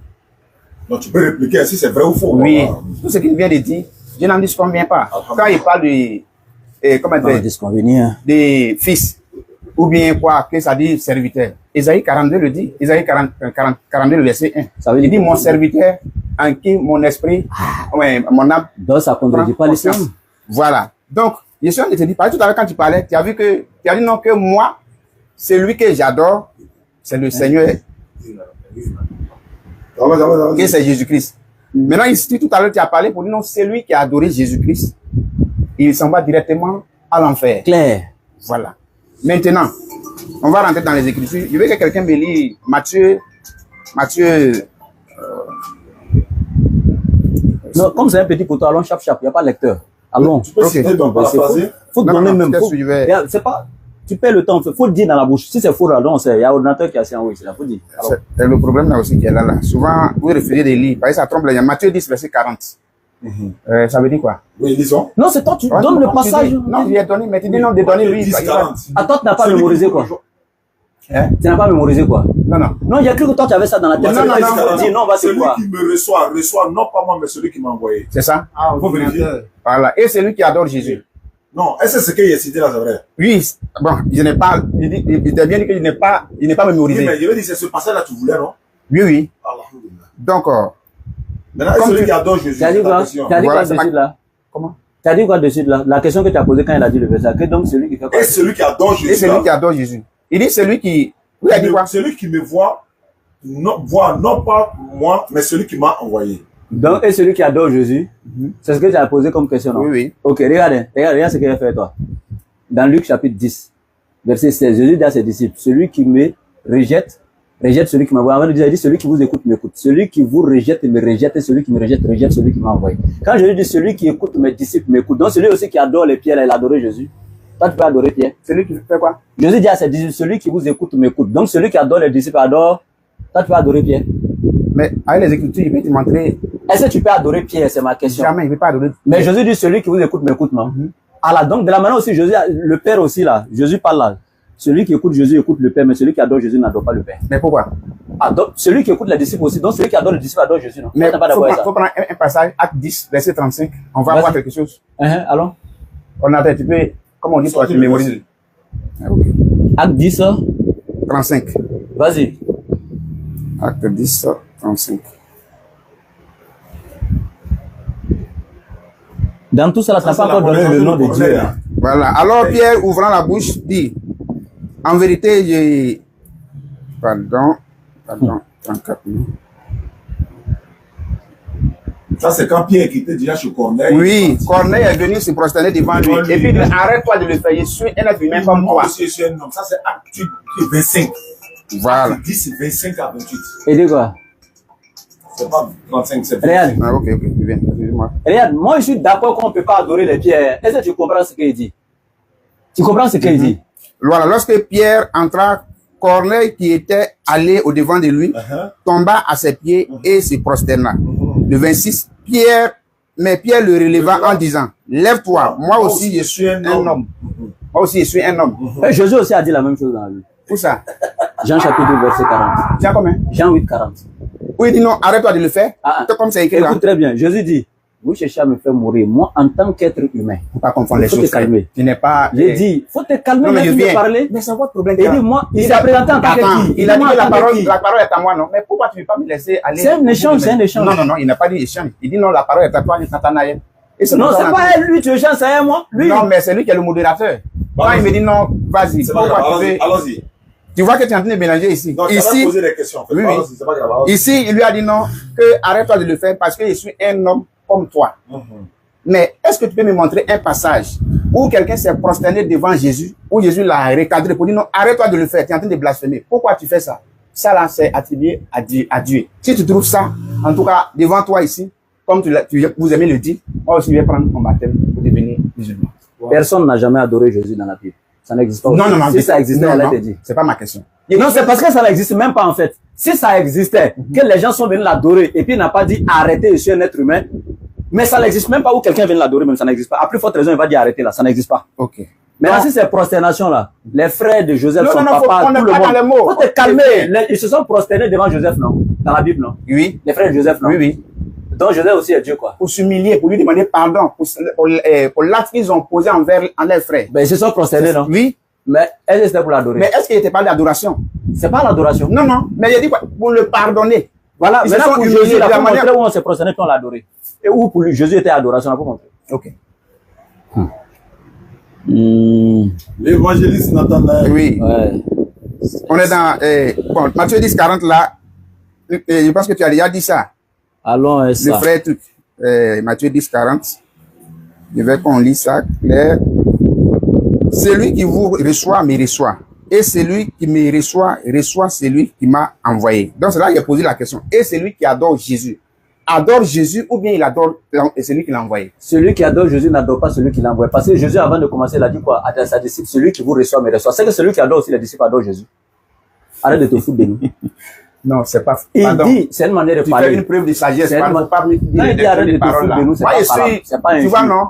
Donc, tu peux répliquer si c'est vrai ou faux.
Oui. Voilà. Tout ce qu'il vient de dire, je n'en disconviens pas. Quand il parle de... comment dire, des fils, ou bien quoi, que ça dit serviteur. Isaïe 42 le dit, Isaïe 42 le verset 1. Ça veut dire, il dit mon serviteur en qui mon esprit, mon âme.
Donc ça ne contredit pas l'islam.
Voilà. Donc, je suis en train de te dire, tout à l'heure quand tu parlais, tu as vu que, tu as dit non que moi, celui que j'adore, c'est le Seigneur. Que c'est Jésus-Christ. Maintenant, ici, tout à l'heure, tu as parlé pour dire non, celui qui a adoré Jésus-Christ, il s'en va directement à l'enfer.
Clair.
Voilà. Maintenant, on va rentrer dans les Écritures. Je veux que quelqu'un me lise Matthieu.
Non, comme c'est un petit couteau, allons chap, il n'y a pas de lecteur. Allons.
Tu peux citer ton paraphrasé.
Faut donner même. C'est pas. Tu perds le temps. Faut le dire dans la bouche. Si c'est faux là, donc il y a un ordinateur qui est assis en haut. C'est là, faut dire.
C'est le problème là aussi qui est là. Souvent, vous refusez de lire. Parce que ça trompe les gens. Matthieu 10, verset 40. Ça veut dire quoi?
Oui, disons.
Non, c'est toi, tu donnes le passage.
Non, je lui ai donné, mais tu dis non, de donner lui.
Attends, tu n'as pas mémorisé quoi? Tu n'as pas mémorisé quoi?
Non, non.
Non, il y a cru que toi tu avais ça dans la tête.
Non, non, non,
Dis, non, on va se
Celui
voir.
qui me reçoit non pas moi, mais celui qui m'a envoyé.
C'est ça?
Ah,
Faut vérifier.
ordinateur.
Voilà. Et celui qui adore Jésus.
Non, est-ce que ce qu'il a cité là, c'est vrai?
Oui, bon, je n'ai pas, il t'a bien dit qu'il n'est pas
Oui,
mémorisé.
mais je veux dire, c'est ce passage-là que tu voulais, non?
Oui, oui.
Alhamdulillah.
Donc,
Maintenant,
Comme
celui
tu-
qui adore Jésus,
Tu as dit
c'est ta
quoi?
question.
Tu as dit
Voilà,
quoi
c'est
dessus de là?
comment?
Tu as dit quoi dessus de là? La question que tu as posée quand il a dit le verset. Que donc celui qui fait quoi?
Et celui qui adore Jésus,
Et celui qui adore Jésus. Il dit celui qui, oui, il a dit quoi?
celui qui me voit non pas moi, mais celui qui m'a envoyé.
Donc, et celui qui adore Jésus, c'est ce que tu as posé comme question, non?
Oui, oui.
Ok, regarde ce qu'il a fait toi. Dans Luc chapitre 10, verset 16, Jésus dit à ses disciples, celui qui me rejette celui qui m'a envoyé. Avant de dire, il dit, celui qui vous écoute m'écoute. Celui qui vous rejette me rejette, et celui qui me rejette rejette celui qui m'a envoyé. Quand Jésus dit, celui qui écoute mes disciples m'écoute, donc celui aussi qui adore les pierres, il a adoré Jésus. Toi, tu peux adorer Pierre.
Celui qui fait quoi?
Jésus dit à ses disciples, celui qui vous écoute m'écoute. Donc celui qui adore les disciples adore, toi, tu peux adorer Pierre.
Mais avec les Écritures, il peut te montrer.
Est-ce que tu peux adorer Pierre? C'est ma question.
Jamais, il ne peut pas adorer.
Mais Jésus dit, celui qui vous écoute m'écoute, non? Alors, donc, de la manière aussi, Jésus, le Père aussi, là, Jésus parle là. Celui qui écoute Jésus écoute le Père, mais celui qui adore Jésus n'adore pas le Père.
Mais pourquoi?
Ah, donc, celui qui écoute les disciples aussi, donc celui qui adore les disciples adore Jésus, non?
Mais
Toi, t'es pas
il faut,
d'accord avec ça?
faut prendre un passage, acte 10, verset 35. On va
Vas-y.
voir quelque chose.
Allons.
On a un petit peu, comme on dit, toi, tu mémorises. Ah, ok.
Acte 10,
35.
vas-y.
Acte 10, 35.
Dans tout cela, tu n'as
Ça,
pas
c'est
encore
la
donné le nom de
conversion
Dieu.
du
là.
Voilà. Alors Pierre, ouvrant la bouche, dit, en vérité, j'ai... Pardon, 34. non.
Ça, c'est quand Pierre quittait déjà chez Corneille.
Oui, Corneille est venu se prosterner devant lui. Et puis il dit, arrête-toi de le faire, je suis un être humain comme
Moi
toi.
aussi, je suis un homme. Ça, c'est acte 25.
Voilà.
Acte 10, 25 à 28.
Et dis quoi?
C'est pas 35, c'est 25.
Regarde,
Ah, ok, je viens, excuse-moi.
regarde, moi je suis d'accord qu'on ne peut pas adorer les pierres. Est-ce que tu comprends ce qu'il dit? Tu comprends ce qu'il dit?
Voilà, lorsque Pierre entra, Corneille, qui était allé au devant de lui, tomba à ses pieds et se prosterna. Le 26, Pierre le releva en disant, lève-toi, moi aussi je suis un homme. Moi aussi je suis un homme.
Et Jésus aussi a dit la même chose dans la Bible.
Où ça?
Jean chapitre 2, verset 40.
Tiens, combien?
Jean 8, 40.
Oui, il dit non, arrête-toi de le faire.
Ah,
C'est comme c'est écrit là.
écoute très bien. Jésus dit, vous cherchez à me faire mourir. Moi, en tant qu'être humain,
Faut pas confondre les
faut te
choses.
calmer.
Tu n'es pas.
J'ai dit, faut te calmer,
Non, mais je
laisse-moi
viens.
parler.
Mais c'est votre problème.
Et dit, moi, il s'est présenté en tant
Attends,
que qui?
il a dit
Moi,
que
en
la
tant que
parole
qui?
est à moi, non? Mais pourquoi tu ne veux pas me laisser aller?
C'est un échange, c'est un échange.
Non, non, non, il n'a pas dit échange. Il dit non, la parole est à toi, Nathanaël. Et
Non,
pour ça
c'est
qu'on a-
pas elle, lui, tu échanges, c'est moi. Lui.
Non, mais c'est lui qui est le modérateur. Quand il me dit non, vas-y.
C'est pas
Pourquoi
grave,
tu veux?
allons-y.
Tu vois que tu es en train de mélanger ici.
Donc, tu vas
Ici,
poser des questions. En fait.
Oui, oui.
Allons-y, c'est pas grave. allons-y.
ici, il lui a dit non, que arrête-toi de le faire parce que je suis un homme comme toi. Mais est-ce que tu peux me montrer un passage où quelqu'un s'est prosterné devant Jésus, où Jésus l'a recadré pour dire non, arrête-toi de le faire, tu es en train de blasphémer. Pourquoi tu fais ça? Ça là, c'est attribué à Dieu. Si tu trouves ça, en tout cas, devant toi ici, comme vous aimez le dire, moi aussi je vais prendre mon baptême pour devenir musulman.
Personne n'a jamais adoré Jésus dans la Bible. Ça n'existe pas.
Non, non, non.
Si ça existait,
non,
elle a
non,
été dit.
c'est pas ma question.
Non, c'est parce que ça n'existe même pas en fait. Si ça existait, que les gens sont venus l'adorer et puis il n'a pas dit arrêtez, je suis un être humain. Mais ça n'existe même pas où quelqu'un vient l'adorer, même ça n'existe pas. À plus forte raison, il va dire arrêtez là, ça n'existe pas.
Ok.
Maintenant, si c'est prosternation là, les frères de Joseph,
Non,
son
non, non,
papa,
on n'est
tout le
pas dans les
monde.
mots.
Faut te calmer. Ils se sont prosternés devant Joseph, non? Dans la Bible, non?
Oui.
Les frères de Joseph, non?
Oui, oui.
Donc Joseph aussi est Dieu, quoi.
Pour s'humilier, pour lui demander pardon, pour l'acte qu'ils ont posé envers leurs frères.
Ben, ils se sont prosternés, non?
Oui.
Mais est-ce que c'était pour l'adorer?
Mais est-ce qu'il n'était pas d'adoration?
C'est pas l'adoration.
Non, non. Mais il a dit quoi? Pour le pardonner.
Voilà,
Ils se
maintenant
sont
pour
humiliés
Jésus,
de
là,
la
pour
manière-
montrer où on s'est prosterné, on l'a adoré. Et où pour lui, Jésus était adoration, là, pour montrer.
Ok.
L'évangéliste Nathanaël.
Oui.
Ouais.
On est dans, bon, Matthieu 10, 40 là. Je pense que tu as déjà dit ça.
Allons,
Le
ça.
frère truc. Matthieu 10, 40. Je veux qu'on lit ça clair. Celui qui vous reçoit me reçoit. Et celui qui me reçoit, reçoit celui qui m'a envoyé. Donc c'est là qu'il a posé la question. Et celui qui adore Jésus, adore Jésus ou bien il adore celui qui l'a envoyé?
Celui qui adore Jésus n'adore pas celui qui l'a envoyé. Parce que Jésus, avant de commencer, il a dit quoi à sa disciple? Celui qui vous reçoit me reçoit. C'est que celui qui adore aussi les disciples adore Jésus. Arrête de te foutre de nous.
Non, c'est pas.
Il
Pardon.
dit, c'est une manière de
Tu
parler.
fais une preuve de sagesse.
C'est
Pas,
une
faut pas me
Non, il
dire
dit arrête de
des
te foutre
paroles là.
de nous, c'est
Moi,
pas
je
parlable.
suis,
C'est pas un
tu vois,
jeu.
non?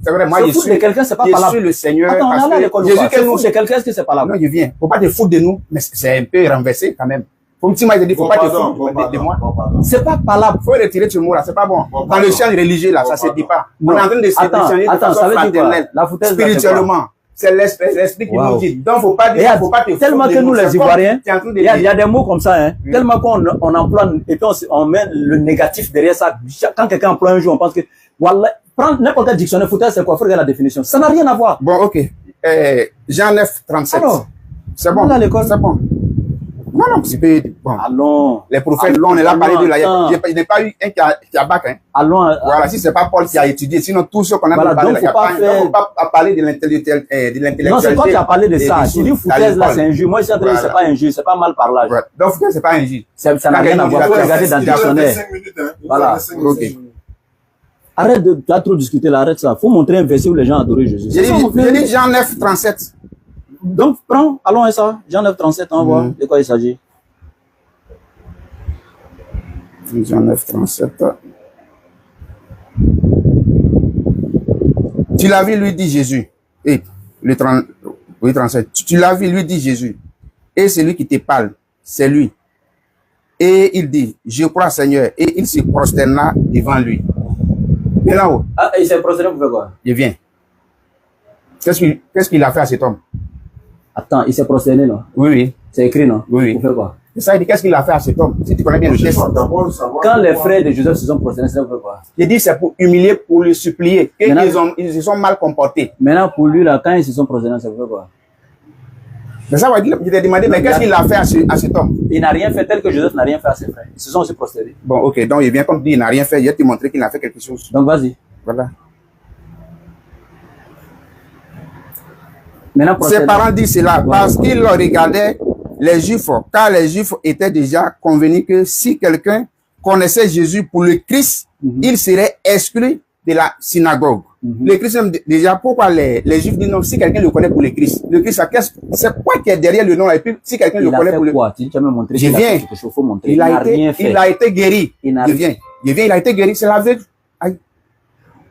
C'est vrai, moi,
Se
je
foutre
suis,
de quelqu'un, c'est pas
je
parlable.
suis le Seigneur.
Attends, on
parce
est allé à
que
l'école ou
Jésus
pas?
que
Se
nous,
foutre de quelqu'un, est-ce que c'est parable?
non, je viens. Faut pas te foutre de nous, mais c'est un peu renversé quand même. Faut petit, moi, il te dit, faut
Bon,
pas te
pardon,
foutre
bon,
de moi.
bon, pardon.
C'est pas parlable. Faut retirer ce mot-là, c'est pas bon.
Bon,
Dans
pardon.
le champ religieux, là,
Bon,
ça se dit
pardon.
pas. On est en train de se questionner de
Attends,
façon
ça veut dire quoi?
fraternelle,
La foutaise, là, c'est quoi?
spirituellement. C'est l'esprit qui
Wow.
nous dit. Donc, faut pas dire, faut pas te foutre
Tellement
de
que nous,
C'est
les
comme
Ivoiriens,
tu es en train de
il y a
dire.
des mots comme ça, hein.
Oui.
Tellement qu'on emploie, et puis on met le négatif derrière ça. Quand quelqu'un emploie un jour, on pense que, voilà, prendre n'importe quel dictionnaire, foutaise, c'est quoi? Faut regarder la définition. Ça n'a rien à voir.
Bon, ok. Jean 9, 37.
Alors,
C'est bon.
on est à l'école.
C'est bon. Non, non, c'est pas bon.
Allons.
Les prophètes,
Allons,
on est là parlé de la.
attends.
Il n'y a pas eu un qui a bac, hein.
Allons.
Voilà, si c'est pas Paul qui a étudié, sinon tout ce qu'on a
Voilà,
parlé,
donc
il y a
faut pas
pas,
faire-
donc faut pas parler de l'intellectualité.
Non, c'est toi qui as parlé de ça. Tu dis foutaise, là, c'est
injuste.
injure. Moi, je suis en train de dire, c'est pas injure, c'est pas mal parlage.
Donc, foutaise, c'est pas injuste.
Ça n'a rien à voir. Faut regarder dans le
Il a fait
dictionnaire.
5 minutes, hein. Il
Voilà.
a fait 5 minutes.
Ok.
Arrête de, tu as trop discuté là, arrête ça. Faut montrer un verset où les gens adoraient Jésus.
J'ai
C'est ça, mon frère.
dit Jean 9, 37.
Donc, prends, allons à ça. Jean 9, 37, on voit de quoi il s'agit.
Jean 9, 37. Tu l'as vu, lui dit Jésus. Et le 30, oui, 37. Tu l'as vu, lui dit Jésus. Et c'est lui qui te parle. C'est lui. Et il dit, je crois Seigneur. Et il se prosterna devant lui. Et là-haut,
Ah, il s'est procédé pour faire quoi?
il vient. Qu'est-ce qu'il a fait à cet homme?
Attends, il s'est procédé, non?
Oui, oui.
C'est écrit, non?
Oui, oui.
Pour faire quoi?
Et ça, il dit, qu'est-ce qu'il a fait à cet homme? Si tu connais bien le
Je
texte.
dois d'abord savoir
Quand les
pourquoi-
frères de Joseph se sont prosternés, c'est pour faire quoi?
Il dit, c'est pour humilier, pour le supplier. Et
Maintenant-
ils se sont mal comportés.
Maintenant, pour lui, là, quand ils se sont prosternés, c'est pour faire quoi?
Mais ça va dire, je t'ai demandé, mais qu'est-ce qu'il a fait à cet homme?
Il n'a rien fait tel que Joseph n'a rien fait à ses frères. Ils se sont aussi prosternés.
Bon, ok, donc il vient comme dit, il n'a rien fait, il va te montrer qu'il a fait quelque chose.
Donc, vas-y.
Voilà.
Maintenant,
Ses
prosternez.
parents disent cela
Voilà.
parce qu'ils regardaient les Juifs, car les Juifs étaient déjà convenus que si quelqu'un connaissait Jésus pour le Christ, il serait exclu de la synagogue. Le Christ, même déjà, pourquoi les Juifs disent non, si quelqu'un le connaît pour le Christ, c'est quoi qui est derrière le nom, et puis si quelqu'un le
Il a
connaît pour
fait
le
quoi? Tu dis, tu as même montré
Je
qu'il a
viens.
fait quelque chose. Faut montrer.
il
n'a
a
rien
été,
fait.
il a été guéri.
Il n'a
Je viens, il a été guéri, c'est l'aveugle. Aïe.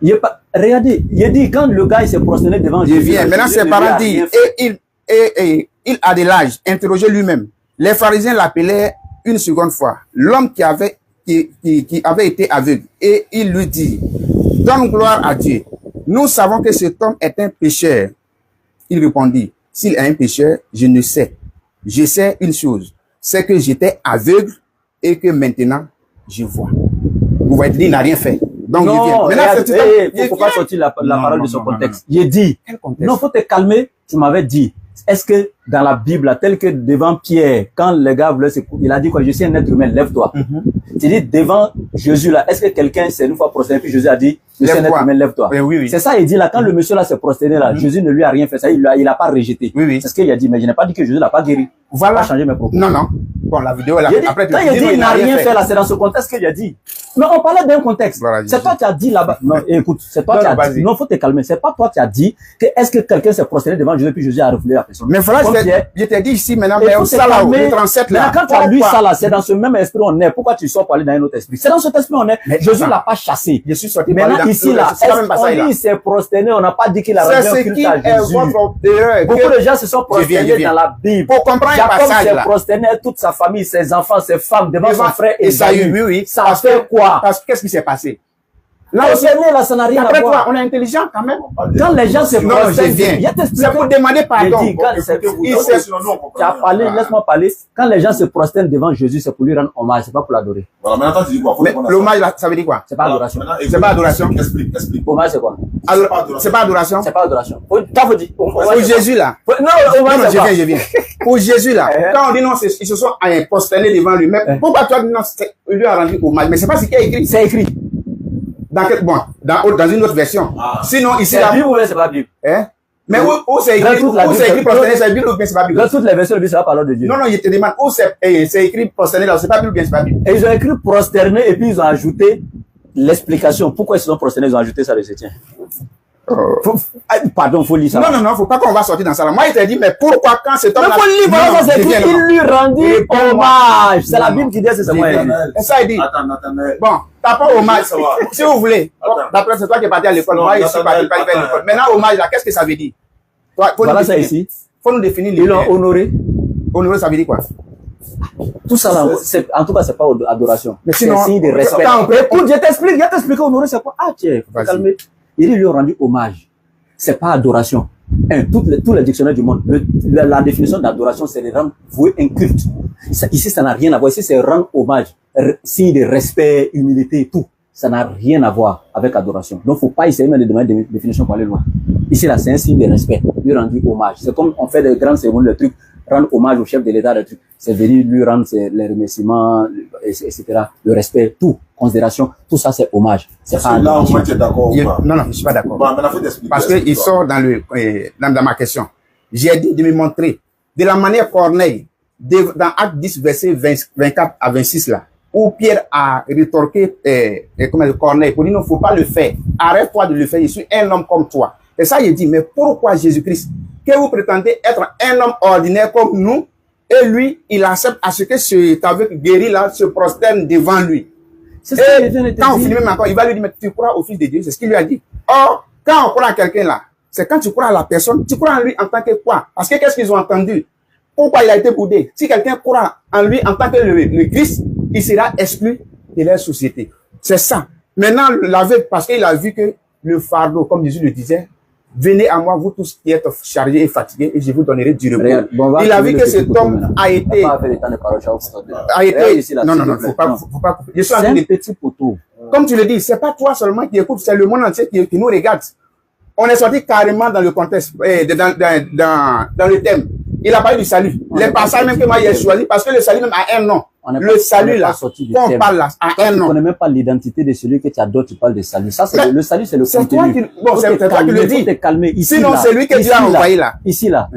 Il est pas, regardez, il dit, quand le gars il s'est prosterné devant
Je
Jésus,
viens.
là,
Maintenant,
Jésus
ses
ne
parents
lui a
disent,
rien fait.
et il a de l'âge, interrogez lui-même. Les pharisiens l'appelaient une seconde fois. L'homme qui avait été aveugle. Et il lui dit, donne gloire à Dieu. Nous savons que cet homme est un pécheur. Il répondit, s'il est un pécheur, je ne sais. Je sais une chose, c'est que j'étais aveugle et que maintenant, je vois. Vous voyez, il n'a rien fait. Donc, il vient.
Non,
Maintenant,
regarde,
c'est
faut pas sortir la
Non,
parole
non,
de son
non,
contexte. Il dit,
Quel contexte?
non, faut te calmer. Tu m'avais dit, est-ce que dans la Bible, là, tel que devant Pierre, quand le gars voulait se couper, il a dit quoi? Je suis un être humain, lève-toi. Tu dis devant Jésus là, est-ce que quelqu'un s'est une fois prosterné, puis Jésus a dit, je suis un être
Lève-toi.
humain, lève-toi.
Oui, oui, oui.
C'est ça, il dit là, quand le monsieur là s'est prosterné là, Jésus ne lui a rien fait, ça, il a pas rejeté.
Oui, oui.
C'est ce qu'il a dit, mais je n'ai pas dit que Jésus l'a pas guéri.
Voilà.
Pas changé mes propos.
Non, non. Bon, la vidéo, là,
Il a dit,
après,
quand il a dit il n'a rien fait là, c'est dans ce contexte qu'il a dit. Mais on parlait d'un contexte.
Voilà,
C'est toi qui as dit là-bas. Non, écoute, c'est toi
Non,
qui
non,
as dit.
vas-y.
Non, faut te calmer. C'est pas toi qui as dit que est-ce que quelqu'un s'est prosterné devant Jésus puis Jésus a refoulé la personne.
Mais voilà,
Comme Pierre,
je t'ai dit ici maintenant,
il
mais
faut
au
te
ça là, au
calmer.
37
Maintenant,
là.
quand tu as lu
Pourquoi?
ça là, c'est dans ce même esprit on est. Pourquoi tu sors pour aller dans un autre esprit? C'est dans cet esprit on est.
Mais
Jésus
attends.
l'a pas chassé.
Je suis sorti par
Maintenant,
là.
ici là,
C'est pas même
est-ce
pas
qu'on
ça,
dit
là.
il s'est prosterné, on n'a pas dit qu'il a
C'est
rendu un
ce
culte
qui
à
est
Jésus.
votre erreur.
Beaucoup
Que-
de gens se sont
Je viens,
prosternés
je viens.
dans la Bible.
Pour comprendre un
Jacob
passage
s'est
là.
prosterné, toute sa famille, ses enfants, ses femmes, devant son frère
Esaü, oui, oui.
Ça a fait quoi?
Parce que qu'est-ce qui s'est passé? Là aussi,
Prosterné, là, ça n'a rien à
après toi,
voir.
on est intelligent quand même.
Quand les gens se
Non, je
prosternent,
viens.
il y a des
C'est pour demander pardon.
J'ai dit, quand c'est-
Écoutez-vous,
il
donc,
s'est-
sinon, nous, on comprend
tu as
rien.
parlé,
Ah.
laisse-moi parler. Quand les gens se prosternent devant Jésus, c'est pour lui rendre hommage, c'est pas pour l'adorer.
Voilà, maintenant, tu dis quoi? Faut
Mais
répondre à ça.
l'hommage là, ça veut dire quoi?
C'est pas
Voilà,
adoration.
maintenant,
C'est pas adoration.
Explique.
Hommage, c'est quoi?
C'est pas adoration?
C'est pas adoration. Toi, faut dire.
Pour
Hommage, c'est
Jésus là.
quoi? Non,
Non,
hommage,
non,
c'est quoi?
je viens. Pour Jésus là,
Eh.
quand on dit non, ils se sont prosternés devant lui. Mais pourquoi toi dis non, il lui a rendu hommage? Mais c'est pas ce qui est écrit.
C'est écrit.
Dans une autre version.
Ah.
Sinon, ici
C'est
là,
Bible ou bien c'est pas Bible?
hein? Mais où c'est
Dans
écrit,
toute la
où c'est
Bible,
écrit prosterné, c'est Bible ou bien c'est pas Bible?
Dans toutes les versions de Bible, c'est la parole de Dieu.
Non, non, je te demande, où c'est écrit prosterné là, c'est pas Bible ou bien c'est pas Bible?
Et ils ont écrit prosterné et puis ils ont ajouté l'explication. Pourquoi ils se sont prosternés, ils ont ajouté ça de tien. Pardon, faut lire ça.
Non, faut pas qu'on va sortir dans ça là. Moi, il t'a dit, mais pourquoi quand cet homme
Mais
là.
faut lire, voilà, ça c'est écrit, il lui rendit hommage. C'est la Bible qui dit, c'est moi.
Et ça, il dit,
Attends, Nathanaël.
bon, t'as pas hommage.
Je veux savoir.
Si vous voulez,
Attends.
d'après c'est toi qui es parti à l'école,
Non,
moi, je suis
Nathanaël,
parti à
attends.
l'école. Maintenant, hommage là, qu'est-ce que ça veut dire? Toi, faut
Voilà
nous
ça
définir.
ici.
Faut nous définir
Ils l'ont
les
honoré.
honoré, ça veut dire quoi?
Tout ça, là, en tout cas, c'est pas adoration.
Mais
C'est
sinon,
un signe de respect. Écoute, je t'explique, Honoré, c'est quoi? Ah, tiens, faut calmer. Il lui a rendu hommage. C'est pas adoration. Tous les dictionnaires du monde, la définition d'adoration, c'est de rendre vouer un culte. Ici, ça n'a rien à voir. Ici, c'est rendre hommage, signe de respect, humilité, tout. Ça n'a rien à voir avec adoration. Donc, faut pas essayer même de demander des définitions pour aller loin. Ici, là, c'est un signe de respect, lui rendu hommage. C'est comme on fait des grandes cérémonies, le truc, rendre hommage au chef de l'État, le truc. C'est venir lui rendre les remerciements, etc. Le respect, tout, considération, tout ça, c'est hommage. C'est pas
là, moi, tu es d'accord ou pas?
Non, non, je suis pas d'accord.
Bon, maintenant, faut t'expliquer.
Parce qu'il sort dans ma question. J'ai dit de me montrer de la manière Corneille, dans Acte 10, verset 24 à 26 là, où Pierre a rétorqué Corneille pour dire non, faut pas le faire. Arrête-toi de le faire, je suis un homme comme toi. Et ça, il dit, mais pourquoi Jésus-Christ, que vous prétendez être un homme ordinaire comme nous, et lui, il accepte à ce que cet aveugle guéri là se prosterne devant lui. Et quand on finit même encore, il va lui dire, mais tu crois au Fils de Dieu, c'est ce qu'il lui a dit. Or, quand on croit à quelqu'un là, c'est quand tu crois à la personne, tu crois en lui en tant que quoi? Parce que qu'est-ce qu'ils ont entendu? Pourquoi il a été boudé? Si quelqu'un croit en lui en tant que le Christ, il sera exclu de leur société. C'est ça. Maintenant, l'aveugle, parce qu'il a vu que le fardeau, comme Jésus le disait, venez à moi, vous tous qui êtes chargés et fatigués, et je vous donnerai du repos. Il a vu que cet homme a été... Non, non, non, faut pas couper. Je suis en train de...
petit poteau.
Comme tu le dis, c'est pas toi seulement qui écoute, c'est le monde entier qui nous regarde. On est sorti carrément dans le contexte, dans le thème. Il a parlé du salut. Les passages même que moi j'ai choisi, parce que le salut même a un nom. Le salut là, quand on parle là, a un nom.
Tu connais même pas l'identité de celui que tu adores, tu parles de salut. Ça, c'est le salut, c'est le contenu.
C'est toi qui, bon, c'est toi qui le dis.
Te calmer. Ici,
sinon, c'est lui que Dieu a envoyé là.
Ici, là.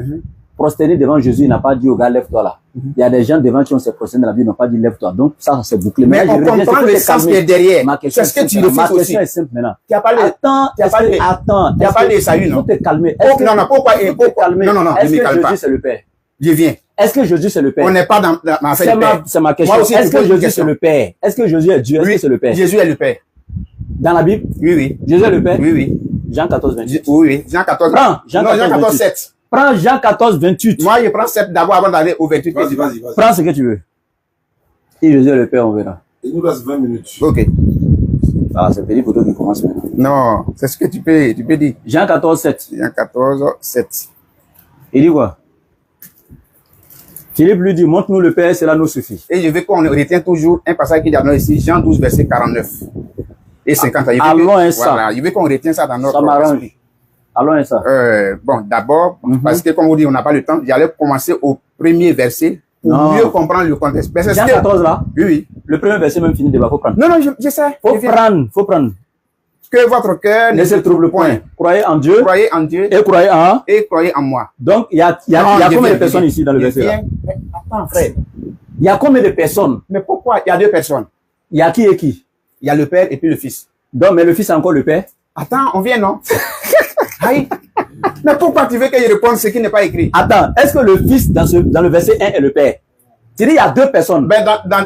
Prosterner devant Jésus, il n'a pas dit au gars, lève-toi là. Il y a des gens devant qui ont se prosterné dans la vie, ils n'ont pas dit lève-toi. Donc, ça, c'est bouclé.
Mais on comprend le sens qui est derrière. C'est ce que tu refuses aussi.
Ma question est simple maintenant.
Tu as parlé, tu as parlé de salut, non?
Faut te calmer.
Non, non, pourquoi? Non, non, non,
est-ce que Jésus, c'est le Père?
Je viens.
Est-ce que Jésus, c'est le Père?
On n'est pas dans ma fête de Père.
C'est ma question. Est-ce que Jésus, c'est le Père? Est-ce que Jésus est Dieu? Est-ce que c'est le Père?
Jésus est le Père.
Dans la Bible?
Oui, oui.
Jésus est le Père?
Oui, oui.
Jean 14, 28.
Oui, oui. Jean 14.
Prends Jean
14, 7.
Prends Jean 14, 28.
Moi, je prends 7 d'abord avant d'aller au 28.
Vas-y.
Prends ce que tu veux. Et Jésus est le Père, on verra.
Il nous reste 20 minutes.
Ok.
Ah, c'est petit pour toi qui commence maintenant.
Non, c'est ce que tu peux dire.
Jean 14, 7.
Jean 14, 7.
Il dit quoi? Philippe lui dit, montre-nous le Père, cela nous suffit.
Et je veux qu'on retient toujours un passage qui est dans ici, Jean 12, verset 49 et 50.
Allons un ça.
Voilà, je veux qu'on retient ça dans notre
ça m'arrange. Allons un ça.
Bon, d'abord, parce que comme vous dites, on n'a pas le temps, j'allais commencer au premier verset pour mieux comprendre le contexte.
Jean 14 là?
Oui, oui.
Le premier verset même fini de débat, faut prendre.
Non, je sais.
Faut prendre.
Que votre cœur
ne se trouble point. Croyez en Dieu.
Croyez en Dieu.
Et croyez en moi.
Donc,
il y a combien de personnes ici dans le verset là?
Attends, frère.
Il y a combien de personnes?
Mais pourquoi il y a deux personnes?
Il y a qui et qui?
Il y a le Père et puis le Fils.
Donc, mais le Fils est encore le Père?
Attends, on vient, non? Aïe. Mais pourquoi tu veux que je réponde ce qui n'est pas écrit?
Attends, est-ce que le Fils dans le verset 1 est le Père? Tu dis il y a deux personnes.
Ben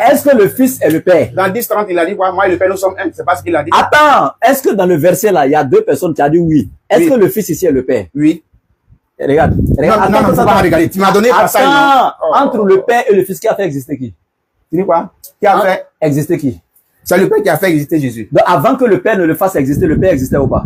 est-ce que le Fils est le Père?
Dans 10-30, il a dit, moi et le Père, nous sommes un. C'est pas ce qu'il a dit.
Attends, est-ce que dans le verset là, il y a deux personnes? Tu as dit oui. Est-ce que le Fils ici est le Père?
Oui.
Regarde.
Non, faut pas regarder. Tu m'as donné pas ça.
Attends, entre le Père et le Fils, qui a fait exister qui?
Tu dis quoi? Qui a fait
exister qui?
C'est le Père qui a fait exister Jésus.
Donc avant que le Père ne le fasse exister, le Père existait ou pas?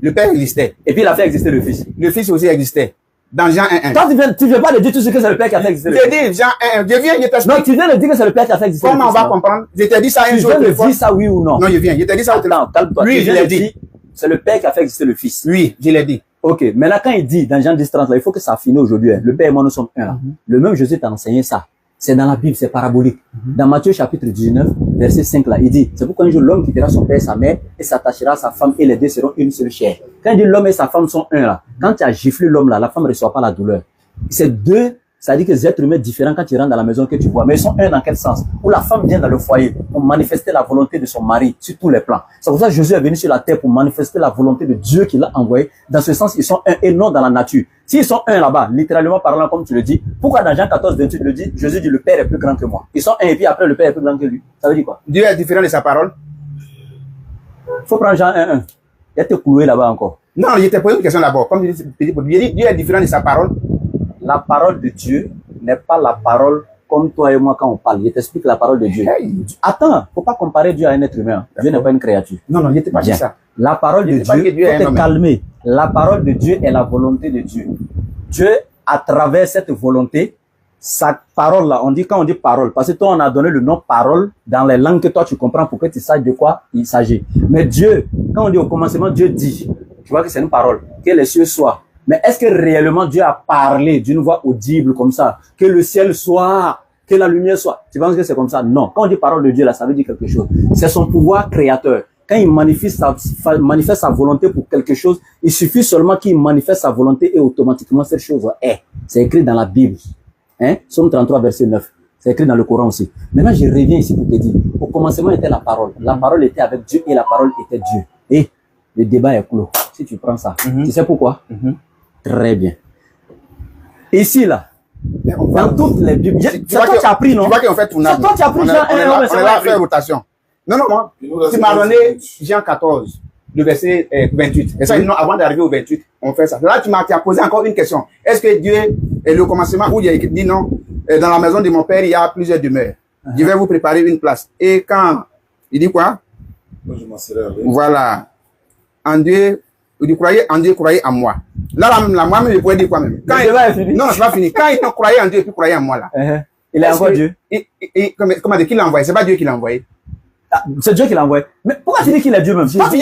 Le Père existait.
Et puis il a fait exister le Fils.
Le Fils aussi existait. Dans Jean 1.1.
Toi, tu viens pas de dire tout ce que c'est le Père qui a fait exister.
Je dis Jean 1.1. Je viens, je t'explique.
Non, tu viens de dire que c'est le Père qui a fait exister.
Comment on va comprendre? Je t'ai dit ça un jour.
Tu viens de dire ça oui ou non?
Non, je viens. Je t'ai dit ça au téléphone.
Calme-toi.
Oui, je l'ai dit.
C'est le Père qui a fait exister le Fils.
Oui, je l'ai dit.
Ok, mais là quand il dit dans Jean 10.30, là, il faut que ça finisse aujourd'hui. Le Père et moi nous sommes un. Là. Le même Jésus t'a enseigné ça. C'est dans la Bible, c'est parabolique. Dans Matthieu chapitre 19, verset 5 là, il dit, c'est pourquoi un jour l'homme quittera son père et sa mère et s'attachera à sa femme et les deux seront une seule chair. Quand il dit l'homme et sa femme sont un là, quand tu as giflé l'homme là, la femme ne reçoit pas la douleur. C'est deux, ça dit que les êtres humains différents quand ils rentrent dans la maison que tu vois, mais ils sont un dans quel sens? Où la femme vient dans le foyer pour manifester la volonté de son mari sur tous les plans. C'est pour ça que Jésus est venu sur la terre pour manifester la volonté de Dieu qu'il a envoyé. Dans ce sens, ils sont un et non dans la nature. S'ils sont un là-bas, littéralement parlant comme tu le dis, pourquoi dans Jean 14, 28, le dit, Jésus dit le Père est plus grand que moi. Ils sont un et puis après le Père est plus grand que lui. Ça veut dire quoi?
Dieu est différent de sa parole.
Faut prendre Jean 1.1. Il y a te cloué là-bas encore.
Non, je t'ai posé une question d'abord. Comme je dis, Dieu est différent de sa parole.
La parole de Dieu n'est pas la parole comme toi et moi quand on parle. Je t'explique la parole de Dieu.
Hey.
Attends, faut pas comparer Dieu à un être humain. Dieu n'est pas une créature.
Non, non, il n'était pas dit
Bien.
ça.
La parole de
Il dit pas que
Dieu,
Dieu est
faut
un
te
homme.
calmer. La parole de Dieu est la volonté de Dieu. Dieu, à travers cette volonté, sa parole là, on dit quand on dit parole, parce que toi on a donné le nom parole dans les langues que toi tu comprends pour que tu saches de quoi il s'agit. Mais Dieu, quand on dit au commencement, Dieu dit, tu vois que c'est une parole, que les cieux soient. Mais est-ce que réellement Dieu a parlé d'une voix audible comme ça, que le ciel soit, que la lumière soit? Tu penses que c'est comme ça? Non. Quand on dit parole de Dieu là, ça veut dire quelque chose. C'est son pouvoir créateur. Quand il manifeste sa volonté pour quelque chose, il suffit seulement qu'il manifeste sa volonté et automatiquement cette chose est. C'est écrit dans la Bible. Hein? Psaume 33, verset 9. C'est écrit dans le Coran aussi. Maintenant, je reviens ici pour te dire, au commencement était la parole. La parole était avec Dieu et la parole était Dieu. Et le débat est clos. Si tu prends ça, tu sais pourquoi? Très bien. Ici, là, dans toutes les Bibles, c'est toi qui as pris, non?
Tu vois qu'on fait tournage.
C'est toi qui as pris Jean 1,
on est là à faire rotation. Non, non, moi, tu m'as donné Jean 14, le verset 28. Et ça, non, avant d'arriver au 28, on fait ça. Là, tu m'as posé encore une question. Est-ce que Dieu est le commencement où il y a dit non, dans la maison de mon père, il y a plusieurs demeures. Je vais vous préparer une place. Et quand, il dit quoi?
Moi, je m'en serais allé.
Voilà. En Dieu, vous croyez en Dieu, croyez en moi. Là, moi-même, je pourrais dire quoi même? Quand non, c'est pas fini. Quand il croyait en Dieu, puis croyait en moi, là.
Il est encore Dieu.
Comment dire, qui l'a envoyé? C'est pas Dieu qui l'a envoyé.
Ah, c'est Dieu qui l'a envoyé. Mais pourquoi tu dis qu'il est Dieu même?
Toi, tu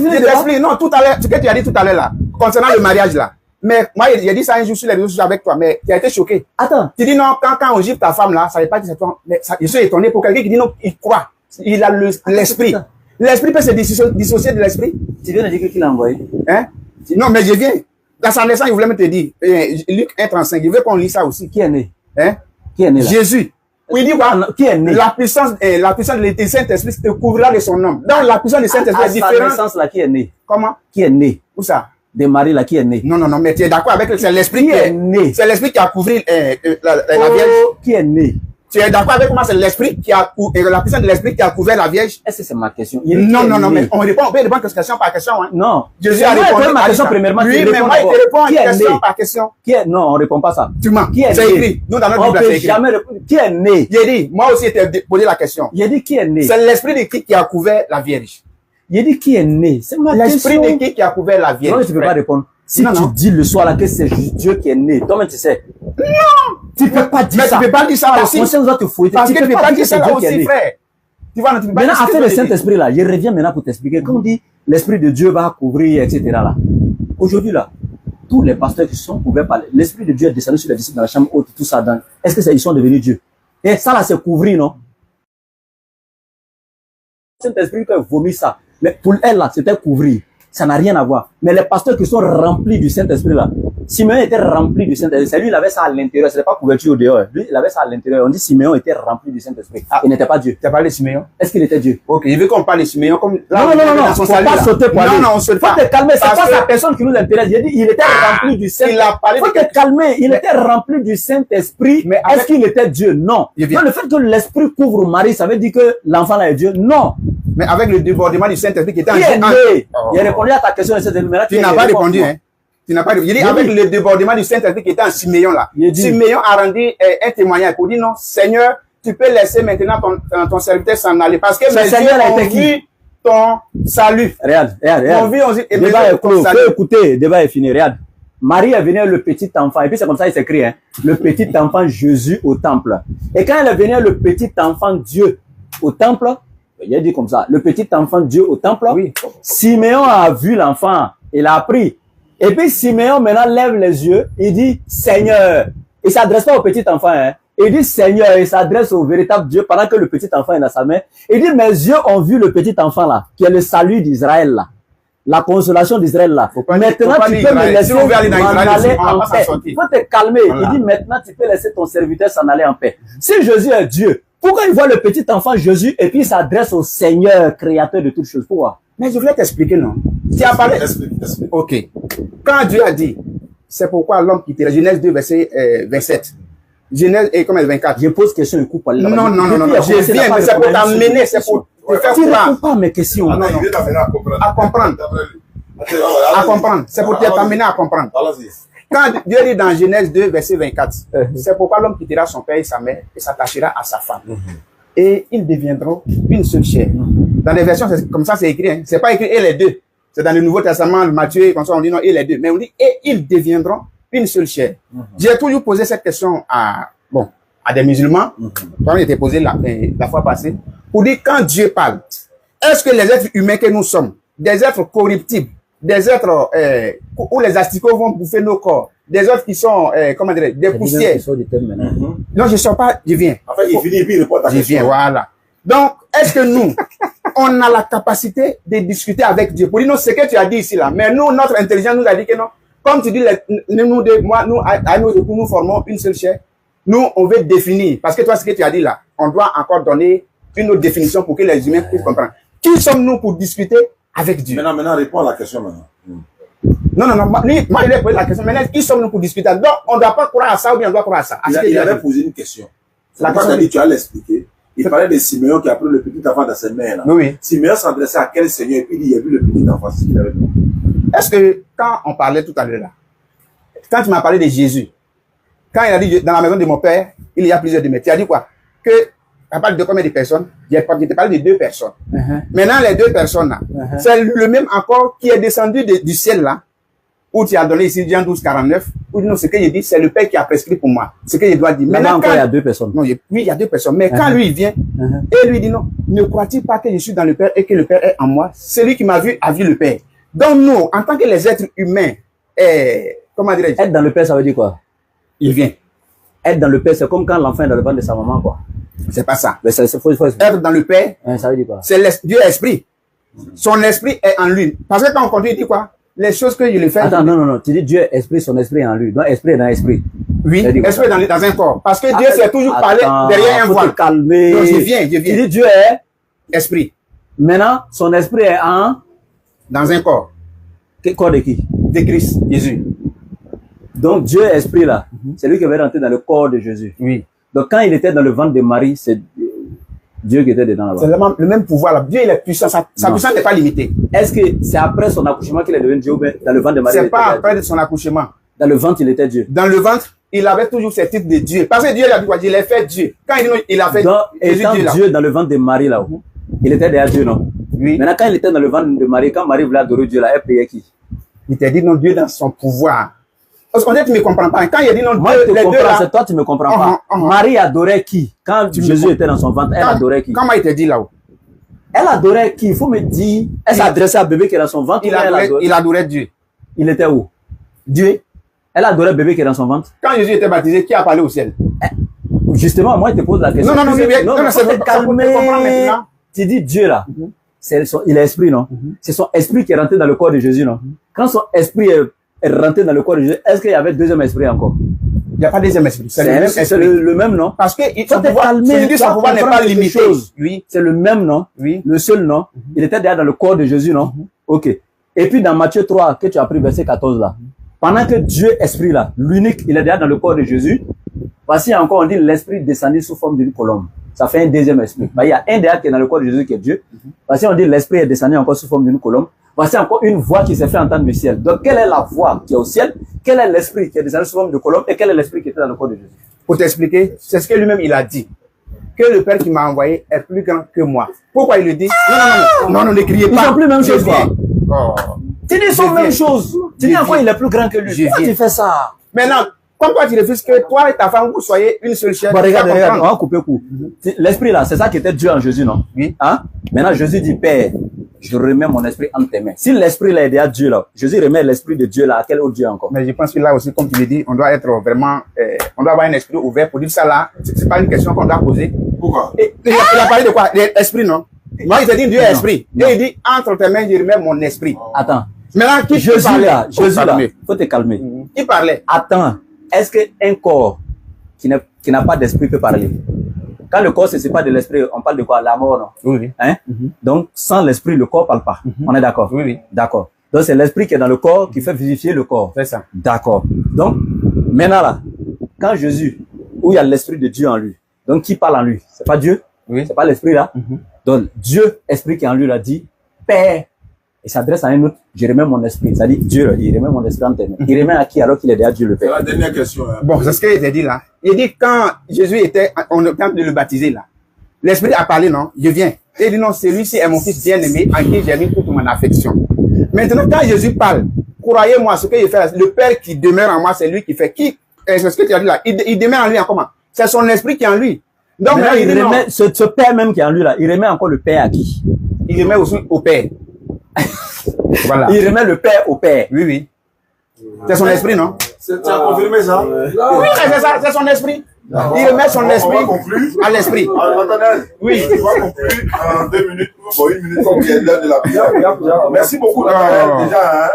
t'expliques. Non, tout à l'heure, ce que tu as dit tout à l'heure là, concernant le mariage là. Mais moi, j'ai dit ça un jour sur les réseaux sociaux avec toi, mais tu as été choqué.
Attends.
Tu dis non, quand on gifle ta femme là, ça veut pas dire c'est toi. Mais ça, je suis étonné pour quelqu'un qui dit non, il croit. Il a l'esprit. L'esprit peut se dissocier de l'esprit.
Tu viens de dire qu'il l'a envoyé.
Hein? Non, mais je viens. Dans sa naissance, il voulait me te dire. Luc 1,35, il veut qu'on lit ça aussi.
Qui est né?
Hein?
Qui est né là?
Jésus. Oui, il dit quoi?
Qui est né?
La puissance de Saint-Esprit te couvrira de son nom. Donc, la puissance du Saint-Esprit est différente.
À sa naissance là, qui est né?
Comment?
Qui est né?
Où ça?
De Marie là, qui est né?
Non, mais tu es d'accord avec c'est l'esprit
qui est né?
C'est l'esprit qui a couvert la Vierge.
Qui est né?
Tu es d'accord avec moi, c'est l'esprit qui a la puissance de l'esprit qui a couvert la Vierge?
Est-ce que c'est ma question?
Non, mais on peut répondre question par question, hein.
Non.
Jésus a répondu
ma question premièrement.
Oui, mais moi, il te répond question par question.
Qui est? Non, on répond pas ça.
Tu mens.
Qui est né?
C'est écrit. Nous, dans notre Bible, c'est écrit.
Jamais répondre. Qui est né?
J'ai dit, moi aussi, je t'ai posé la question.
J'ai dit qui est né?
C'est l'esprit de qui a couvert la Vierge?
J'ai dit qui est né? C'est ma question.
L'esprit de qui a couvert la Vierge?
Non, tu peux pas répondre. Si tu dis le soir là que c'est Dieu qui est né, toi-même tu sais.
Non!
Tu peux pas dire ça.
Mais tu peux pas dire ça
Ta
aussi.
conscience doit te fouetter.
Parce que tu peux pas dire ça aussi, frère.
Tu vois, maintenant, affaire le Saint-Esprit là, je reviens maintenant pour t'expliquer. Quand on dit l'Esprit de Dieu va couvrir, etc. là. Aujourd'hui là, tous les pasteurs qui sont couverts par l'Esprit de Dieu est descendu sur les disciples dans la chambre haute, tout ça. Est-ce que ils sont devenus Dieu? Et ça là, c'est couvrir, non? Saint-Esprit qui a vomi ça. Mais pour elle là, c'était couvrir. Ça n'a rien à voir. Mais les pasteurs qui sont remplis du Saint-Esprit là, Simeon était rempli du Saint-Esprit. C'est lui, il avait ça à l'intérieur. Ce n'est pas couverture au dehors. Lui, il avait ça à l'intérieur. On dit Simeon était rempli du Saint-Esprit. Il n'était pas Dieu.
Tu as parlé de Simeon?
Est-ce qu'il était Dieu?
Ok, il veut qu'on parle de Simeon comme là.
Non. Faut pas sauter pour aller.
Non, on saute pas.
Faut te calmer. C'est pas sa personne qui nous intéresse. J'ai dit, il était rempli du Saint-Esprit. Faut te calmer. Il était rempli du Saint-Esprit. Mais est-ce qu'il était Dieu? Non. Non, le fait que l'Esprit couvre Marie, ça veut dire que l'enfant là est Dieu? Non.
Mais avec le débordement du Saint-Esprit qui était en
Dieu. Il a répondu à ta question.
Tu n'as pas répondu, hein? Tu n'as pas répondu. Il dit avec le débordement du Saint-Esprit qui était en Simeon là. Simeon a rendu un témoignage pour dire non, Seigneur, tu peux laisser maintenant ton serviteur s'en aller parce que mes yeux ont vu ton salut.
Regarde.
Le
débat est clos. Écoutez, le débat est fini. Regarde. Marie est venue le petit enfant, et puis c'est comme ça il s'écrit, hein, le petit enfant Jésus au temple. Et quand elle est venue le petit enfant Dieu au temple, il a dit comme ça, le petit enfant Dieu au temple, oui. Simeon a vu l'enfant, il a pris. Et puis Simeon maintenant lève les yeux, il dit Seigneur. Il s'adresse pas au petit enfant, hein. Il dit Seigneur, il s'adresse au véritable Dieu pendant que le petit enfant est dans sa main. Il dit mes yeux ont vu le petit enfant là, qui est le salut d'Israël là. La consolation d'Israël là. Maintenant, tu peux me laisser m'en aller en paix. Il faut te calmer. Voilà. Il dit maintenant, tu peux laisser ton serviteur s'en aller en paix. Si Jésus est Dieu, pourquoi il voit le petit enfant Jésus et puis il s'adresse au Seigneur, créateur de toutes choses? Pourquoi?
Mais je voulais t'expliquer, non? Tu as parlé. Ok. Quand Dieu a dit, c'est pourquoi l'homme quittera, Genèse 2, verset 27. Genèse, et comme 24.
Je pose question et coupe à
Non. Je viens, mais c'est pour t'amener, c'est pour te faire
comprendre. Tu ne réponds pas à mes questions.
Non. À comprendre. C'est pour t'amener à comprendre. Quand Dieu dit dans Genèse 2, verset 24, c'est pourquoi l'homme quittera son père et sa mère et s'attachera à sa femme. Et ils deviendront une seule chair. Dans les versions, comme ça, c'est écrit. Hein. C'est pas écrit et les deux. C'est dans le Nouveau Testament, Matthieu, comme ça, on dit non, et les deux. Mais on dit et ils deviendront une seule chair. J'ai toujours posé cette question à des musulmans. Quand on était posé la fois passée, pour dire quand Dieu parle, est-ce que les êtres humains que nous sommes, des êtres corruptibles, des êtres où les asticots vont bouffer nos corps, des êtres qui sont, comment dire, des poussières. Non, je ne sors pas, je viens.
En fait, il finit et puis il répond à ta
Je
question.
viens, voilà. Donc, est-ce que nous, on a la capacité de discuter avec Dieu pour dire non, ce que tu as dit ici là, mais nous, notre intelligence nous a dit que non. Comme tu dis, nous deux, moi, nous, à nos époux, nous formons une seule chair. Nous, on veut définir, parce que toi, ce que tu as dit là, on doit encore donner une autre définition pour que les humains puissent comprendre. Qui sommes-nous pour discuter avec Dieu?
Maintenant, réponds à la question maintenant.
Non, moi, il a posé la question. Maintenant, qui sommes-nous pour discuter? Donc, on ne doit pas croire à ça ou bien on doit croire à ça.
Il avait posé une question.
La
Quand
question
tu as dit, tu as l'expliqué. Il parlait de Siméon qui a pris le petit enfant dans ses mains. Là.
Oui.
Siméon s'adressait à quel Seigneur et puis il a vu le petit enfant. C'est ce qu'il avait dit.
Est-ce que quand on parlait tout à l'heure là, quand tu m'as parlé de Jésus, quand il a dit dans la maison de mon père, il y a plusieurs demeures, tu as dit quoi? Que, à part de combien de personnes? Je t'ai parlé de 2 personnes. Maintenant, les 2 personnes là, c'est le même encore qui est descendu du ciel là, où tu as donné ici Jean 12, 49, où non, ce que je dis, c'est le Père qui a prescrit pour moi. Ce que je dois dire.
Maintenant encore, il y a 2 personnes.
Non, oui, il y a 2 personnes. Mais quand lui, il vient, et lui dit non, ne crois-tu pas que je suis dans le Père et que le Père est en moi? Celui qui m'a vu a vu le Père. Donc nous, en tant que les êtres humains, comment dirais-je?
Être dans le Père, ça veut dire quoi?
Il vient.
Être dans le Père, c'est comme quand l'enfant est dans le ventre de sa maman, quoi.
C'est pas ça.
Mais faut
Être dans le Père,
ça veut dire quoi?
c'est Dieu esprit. Son esprit est en lui. Parce que quand on continue, il dit quoi? Les choses que je le fais.
Attends, non. Tu dis Dieu est esprit, son esprit est en lui. Donc, esprit est dans l'esprit.
Oui, esprit est dans un corps. Parce que Dieu s'est toujours parlé derrière un
faut
voile.
te calmer.
Donc, je viens.
Tu dis Dieu est
Esprit.
Maintenant, son esprit est en
Dans un corps.
corps de qui?
De Christ, Jésus.
Donc, Dieu est esprit là. C'est lui qui avait rentré dans le corps de Jésus.
Oui.
Donc, quand il était dans le ventre de Marie, c'est Dieu qui était dedans là-bas.
C'est le même pouvoir là. Dieu, il est puissant. Sa puissance n'est pas limitée.
Est-ce que c'est après son accouchement qu'il est devenu Dieu ou bien dans le ventre de Marie?
C'est pas après son accouchement.
Dans le ventre, il était Dieu.
Dans le ventre, il avait toujours ses titres de Dieu. Parce que Dieu, il a dit quoi? Il a fait Dieu. Quand il dit non, il a fait
Donc,
Jésus
étant
Dieu là.
Dieu dans le ventre de Marie là, il était déjà Dieu, non?
Oui.
Maintenant, quand il était dans le ventre de Marie, quand Marie voulait adorer Dieu là, elle priait qui?
Il t'a dit non, Dieu dans son pouvoir. Parce qu'on dit tu ne me comprends pas. Quand il a dit non,
Moi,
Dieu,
je te
les deux
comprends,
là.
c'est toi, tu me comprends pas. Marie adorait qui? Quand Jésus était dans son ventre, elle adorait qui?
Comment il t'a dit là-haut?
Elle adorait qui? Il faut me dire, elle s'adressait à bébé qui est dans son ventre.
Il adorait Dieu.
Il était où? Dieu. Elle adorait bébé qui est dans son ventre.
Quand Jésus était baptisé, qui a parlé au ciel?
Justement, moi, je te pose la question.
Non, c'est
faut te calmer. Tu dis Dieu là. Il est esprit, non? C'est son esprit qui est rentré dans le corps de Jésus, non? Quand son esprit est rentré dans le corps de Jésus, est-ce qu'il y avait deuxième esprit encore?
Il n'y a pas deuxième esprit.
C'est le même, non?
Parce que
son pouvoir
n'est pas limité.
Oui. C'est le même, non?
Oui.
Le seul, non? Il était déjà dans le corps de Jésus, non? Ok. Et puis dans Matthieu 3, que tu as pris verset 14 là, pendant que Dieu esprit là, l'unique, il est déjà dans le corps de Jésus, voici encore on dit l'esprit descendu sous forme d'une colombe. Ça fait un deuxième esprit. Il y a un déjà qui est dans le corps de Jésus qui est Dieu. Voici on dit l'esprit est descendu encore sous forme d'une colombe. Voici encore une voix qui s'est fait entendre du ciel. Donc quelle est la voix qui est au ciel? Quel est l'esprit qui est descendu sous forme de colombe? Et quel est l'esprit qui était dans le corps de Jésus?
Pour t'expliquer, c'est ce que lui-même il a dit. Que le Père qui m'a envoyé est plus grand que moi. Pourquoi il le dit? Non, ne criez pas.
Ils sont plus même chose, quoi.
Oh.
Tu dis sont même chose. Tu dis encore il est plus grand que lui. Pourquoi tu fais ça?
Maintenant, comme toi tu refuses que toi et ta femme vous soyez une seule chair.
Bon, regarde, on va couper court. L'esprit là, c'est ça qui était Dieu en Jésus, non?
Oui.
Hein? Maintenant, Jésus dit, Père, je remets mon esprit entre tes mains. Si l'esprit là est déjà Dieu là, Jésus remet l'esprit de Dieu là, à quel autre Dieu encore?
Mais je pense que là aussi, comme tu le dis, on doit être vraiment, on doit avoir un esprit ouvert pour dire ça là. C'est pas une question qu'on doit poser.
Pourquoi?
Il a parlé de quoi? L'esprit, non? Moi, il t'a dit Dieu est esprit. Et il dit, entre tes mains, je remets mon esprit.
Attends.
Maintenant, qui
Jésus
parlait?
là, faut te calmer.
Qui parlait?
Attends, est-ce qu'un corps qui n'a pas d'esprit peut parler? Quand le corps se sépare de l'esprit, on parle de quoi? La mort, non?
Oui.
Hein? Donc, sans l'esprit, le corps parle pas. On est d'accord?
Oui.
D'accord. Donc, c'est l'esprit qui est dans le corps qui fait vivifier le corps.
C'est ça.
D'accord. Donc, maintenant là, quand Jésus, où il y a l'esprit de Dieu en lui, donc qui parle en lui? C'est pas Dieu?
Oui.
C'est pas l'esprit là? Donc, Dieu, esprit qui est en lui, l'a dit, Père, il s'adresse à un autre, je remets mon esprit. Ça dit, Dieu, il remet mon esprit en tes mains. Il remet à qui alors qu'il est déjà Dieu le
C'est
Père?
la dernière question. Hein.
Bon, c'est ce qu'il a dit là. Il dit quand Jésus était en train de le baptiser là, l'Esprit a parlé, non? Je viens. Et il dit non, celui-ci est mon fils bien-aimé en qui j'ai mis toute mon affection. Maintenant, quand Jésus parle, croyez-moi, ce qu'il fait, le Père qui demeure en moi, c'est lui qui fait. C'est ce que tu as dit là. Il demeure en lui en comment? C'est son esprit qui est en lui. Donc,
Maintenant,
là, il
il
dit
remet,
non.
ce Père même qui est en lui là, il remet encore le Père à qui?
Il remet aussi au Père. Voilà.
Il remet le Père au Père.
Oui, oui. C'est son esprit, non?
Tu as confirmé ça?
Oui, c'est ça, c'est son esprit. Il remet son esprit à l'esprit.
Oui. On va conclure en 2 minutes, bon, 1 minute, comme il est l'heure de la prière. Merci beaucoup, Nathanaël, déjà, hein,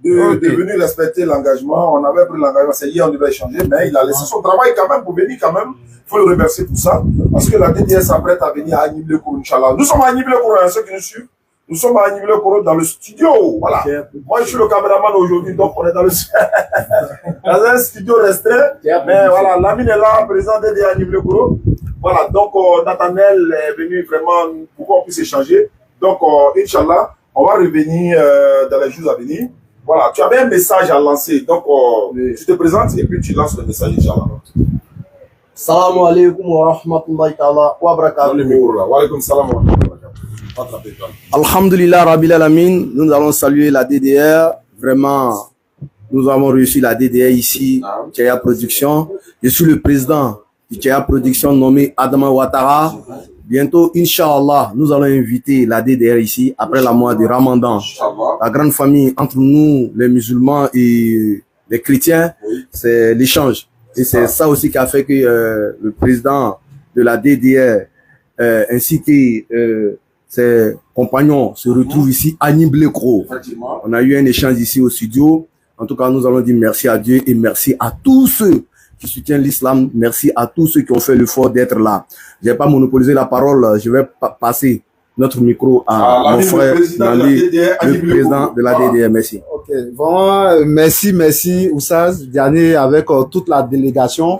de venir respecter l'engagement. On avait pris l'engagement, c'est hier, on devait échanger, mais il a laissé son travail quand même pour venir quand même. Il faut le remercier pour ça, parce que la DDS s'apprête à venir à Agnible-Kourou, Inch'Allah. Nous sommes à Agnible-Kourou, hein, ceux qui nous suivent. Nous sommes à Agnible-Kourou dans le studio, voilà. Moi, je suis le caméraman aujourd'hui, donc on est dans dans un studio restreint. Mais voilà, Lamine est là, président DD Agnible-Kourou. Voilà, donc Nathanaël est venu vraiment pour qu'on puisse échanger. Donc, Inch'Allah, on va revenir dans les jours à venir. Voilà, tu avais un message à lancer. Donc, tu te présentes et puis tu lances le message, Inch'Allah.
Salam alaikum wa rahmatullahi ta'ala wa
Dans le
barakatuh.
micro là. Wa alaykoum salam wa rahmatullahi wa barakatuh.
Alhamdulillah Rabbil Alamin, nous allons saluer la DDR. Vraiment, nous avons réussi la DDR ici, Tchaya Production. Je suis le président du Tchaya Production nommé Adama Ouattara. Bientôt, Inch'Allah, nous allons inviter la DDR ici après la mois de Ramadan. La grande famille entre nous, les musulmans et les chrétiens, c'est l'échange. Et c'est ça aussi qui a fait que le président de la DDR ainsi que ses compagnons se retrouvent ici à Niblekro. On a eu un échange ici au studio. En tout cas, nous allons dire merci à Dieu et merci à tous ceux qui soutiennent l'islam. Merci à tous ceux qui ont fait l'effort d'être là. Je vais pas monopoliser la parole. Je vais passer notre micro à mon frère Nali, le président de la DDR. Merci.
Ok, vraiment, merci Oussaz, Diané, avec toute la délégation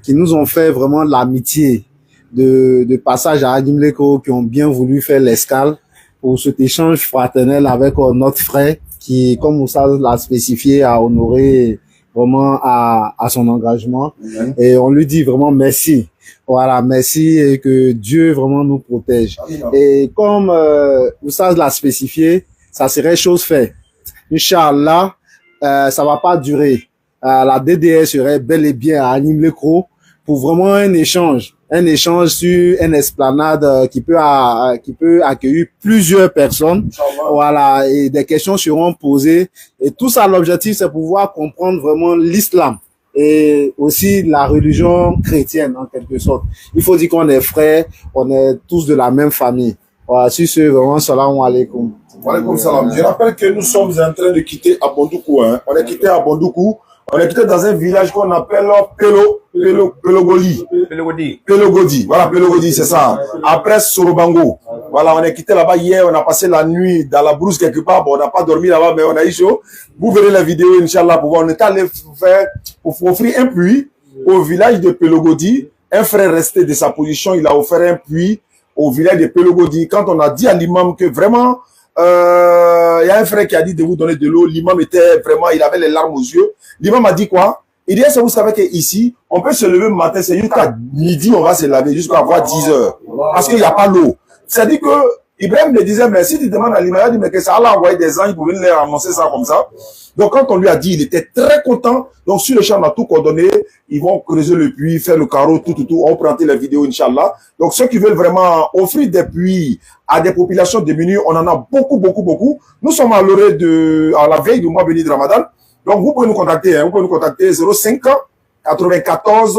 qui nous ont fait vraiment l'amitié de passage à Agimleko, qui ont bien voulu faire l'escale pour cet échange fraternel avec notre frère qui, comme Oussaz l'a spécifié, a honoré vraiment à son engagement. Et on lui dit vraiment merci. Voilà, merci et que Dieu vraiment nous protège. Et comme Oussaz l'a spécifié, ça serait chose faite. Inch'Allah, ça va pas durer. La DDR serait bel et bien à Agnible-Kourou pour vraiment un échange sur une esplanade qui peut accueillir plusieurs personnes. Voilà, et des questions seront posées. Et tout ça, l'objectif, c'est pouvoir comprendre vraiment l'islam et aussi la religion chrétienne en quelque sorte. Il faut dire qu'on est frères, on est tous de la même famille. Voilà, sur ce, vraiment, salam alaikum.
Wa alaykoum salam. Je rappelle que nous sommes en train de quitter Abondoukou. Hein. On est quitté Abondoukou. On est quitté dans un village qu'on appelle Pelogoli. Pelogodi. Voilà, Pelogodi, c'est ça. Après Sorobango. Voilà, on est quitté là-bas hier. On a passé la nuit dans la brousse quelque part. Bon, on n'a pas dormi là-bas, mais on a eu chaud. Vous verrez la vidéo, Inch'Allah, pour voir. On est allé faire, pour offrir un puits au village de Pelogodi. Un frère resté de sa position, il a offert un puits au village de Pelogodi. Quand on a dit à l'imam que vraiment, il y a un frère qui a dit de vous donner de l'eau. L'imam était vraiment, il avait les larmes aux yeux. L'imam a dit quoi? Il dit, est-ce que vous savez qu'ici, on peut se lever le matin, c'est jusqu'à midi, on va se laver, jusqu'à avoir 10 heures. Parce qu'il n'y a pas l'eau. C'est-à-dire que Ibrahim me disait, mais si tu demandes à l'imam, il dit, mais que ça allait envoyer des anges pour venir leur annoncer ça comme ça. Donc, quand on lui a dit, il était très content. Donc, sur le champ, on a tout coordonné. Ils vont creuser le puits, faire le carreau, tout. On prend les vidéos, Inch'Allah. Donc, ceux qui veulent vraiment offrir des puits à des populations démunies, on en a beaucoup. Nous sommes à l'orée à la veille du mois béni de Ramadan. Donc, vous pouvez nous contacter, hein. Vous pouvez nous contacter 05 94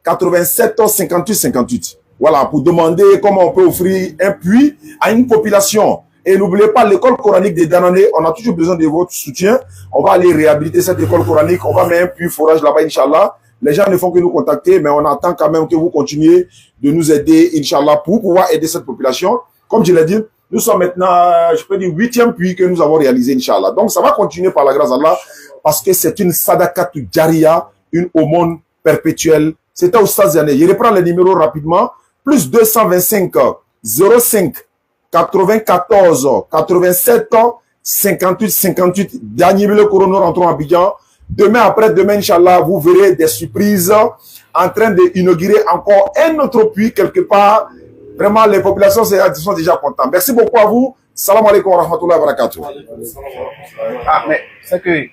87 58. Voilà, pour demander comment on peut offrir un puits à une population. Et n'oubliez pas, l'école coranique des Danané, on a toujours besoin de votre soutien. On va aller réhabiliter cette école coranique. On va mettre un puits forage là-bas, Inch'Allah. Les gens ne font que nous contacter, mais on attend quand même que vous continuez de nous aider, Inch'Allah, pour pouvoir aider cette population. Comme je l'ai dit, nous sommes maintenant, je peux dire, 8e puits que nous avons réalisé, Inch'Allah. Donc, ça va continuer par la grâce d'Allah, parce que c'est une sadaqat jariya, une aumône perpétuelle. C'était Oustaz Diané. Je reprends les numéros rapidement. Plus 225 05 94 87 58. Dernier le Corona rentrons à Abidjan. Demain, après-demain, Inch'Allah, vous verrez des surprises en train d'inaugurer encore un autre puits quelque part. Vraiment, les populations sont déjà contentes. Merci beaucoup à vous. Salam alaikum wa rahmatullahi wa barakatuh.
Ah, mais c'est que...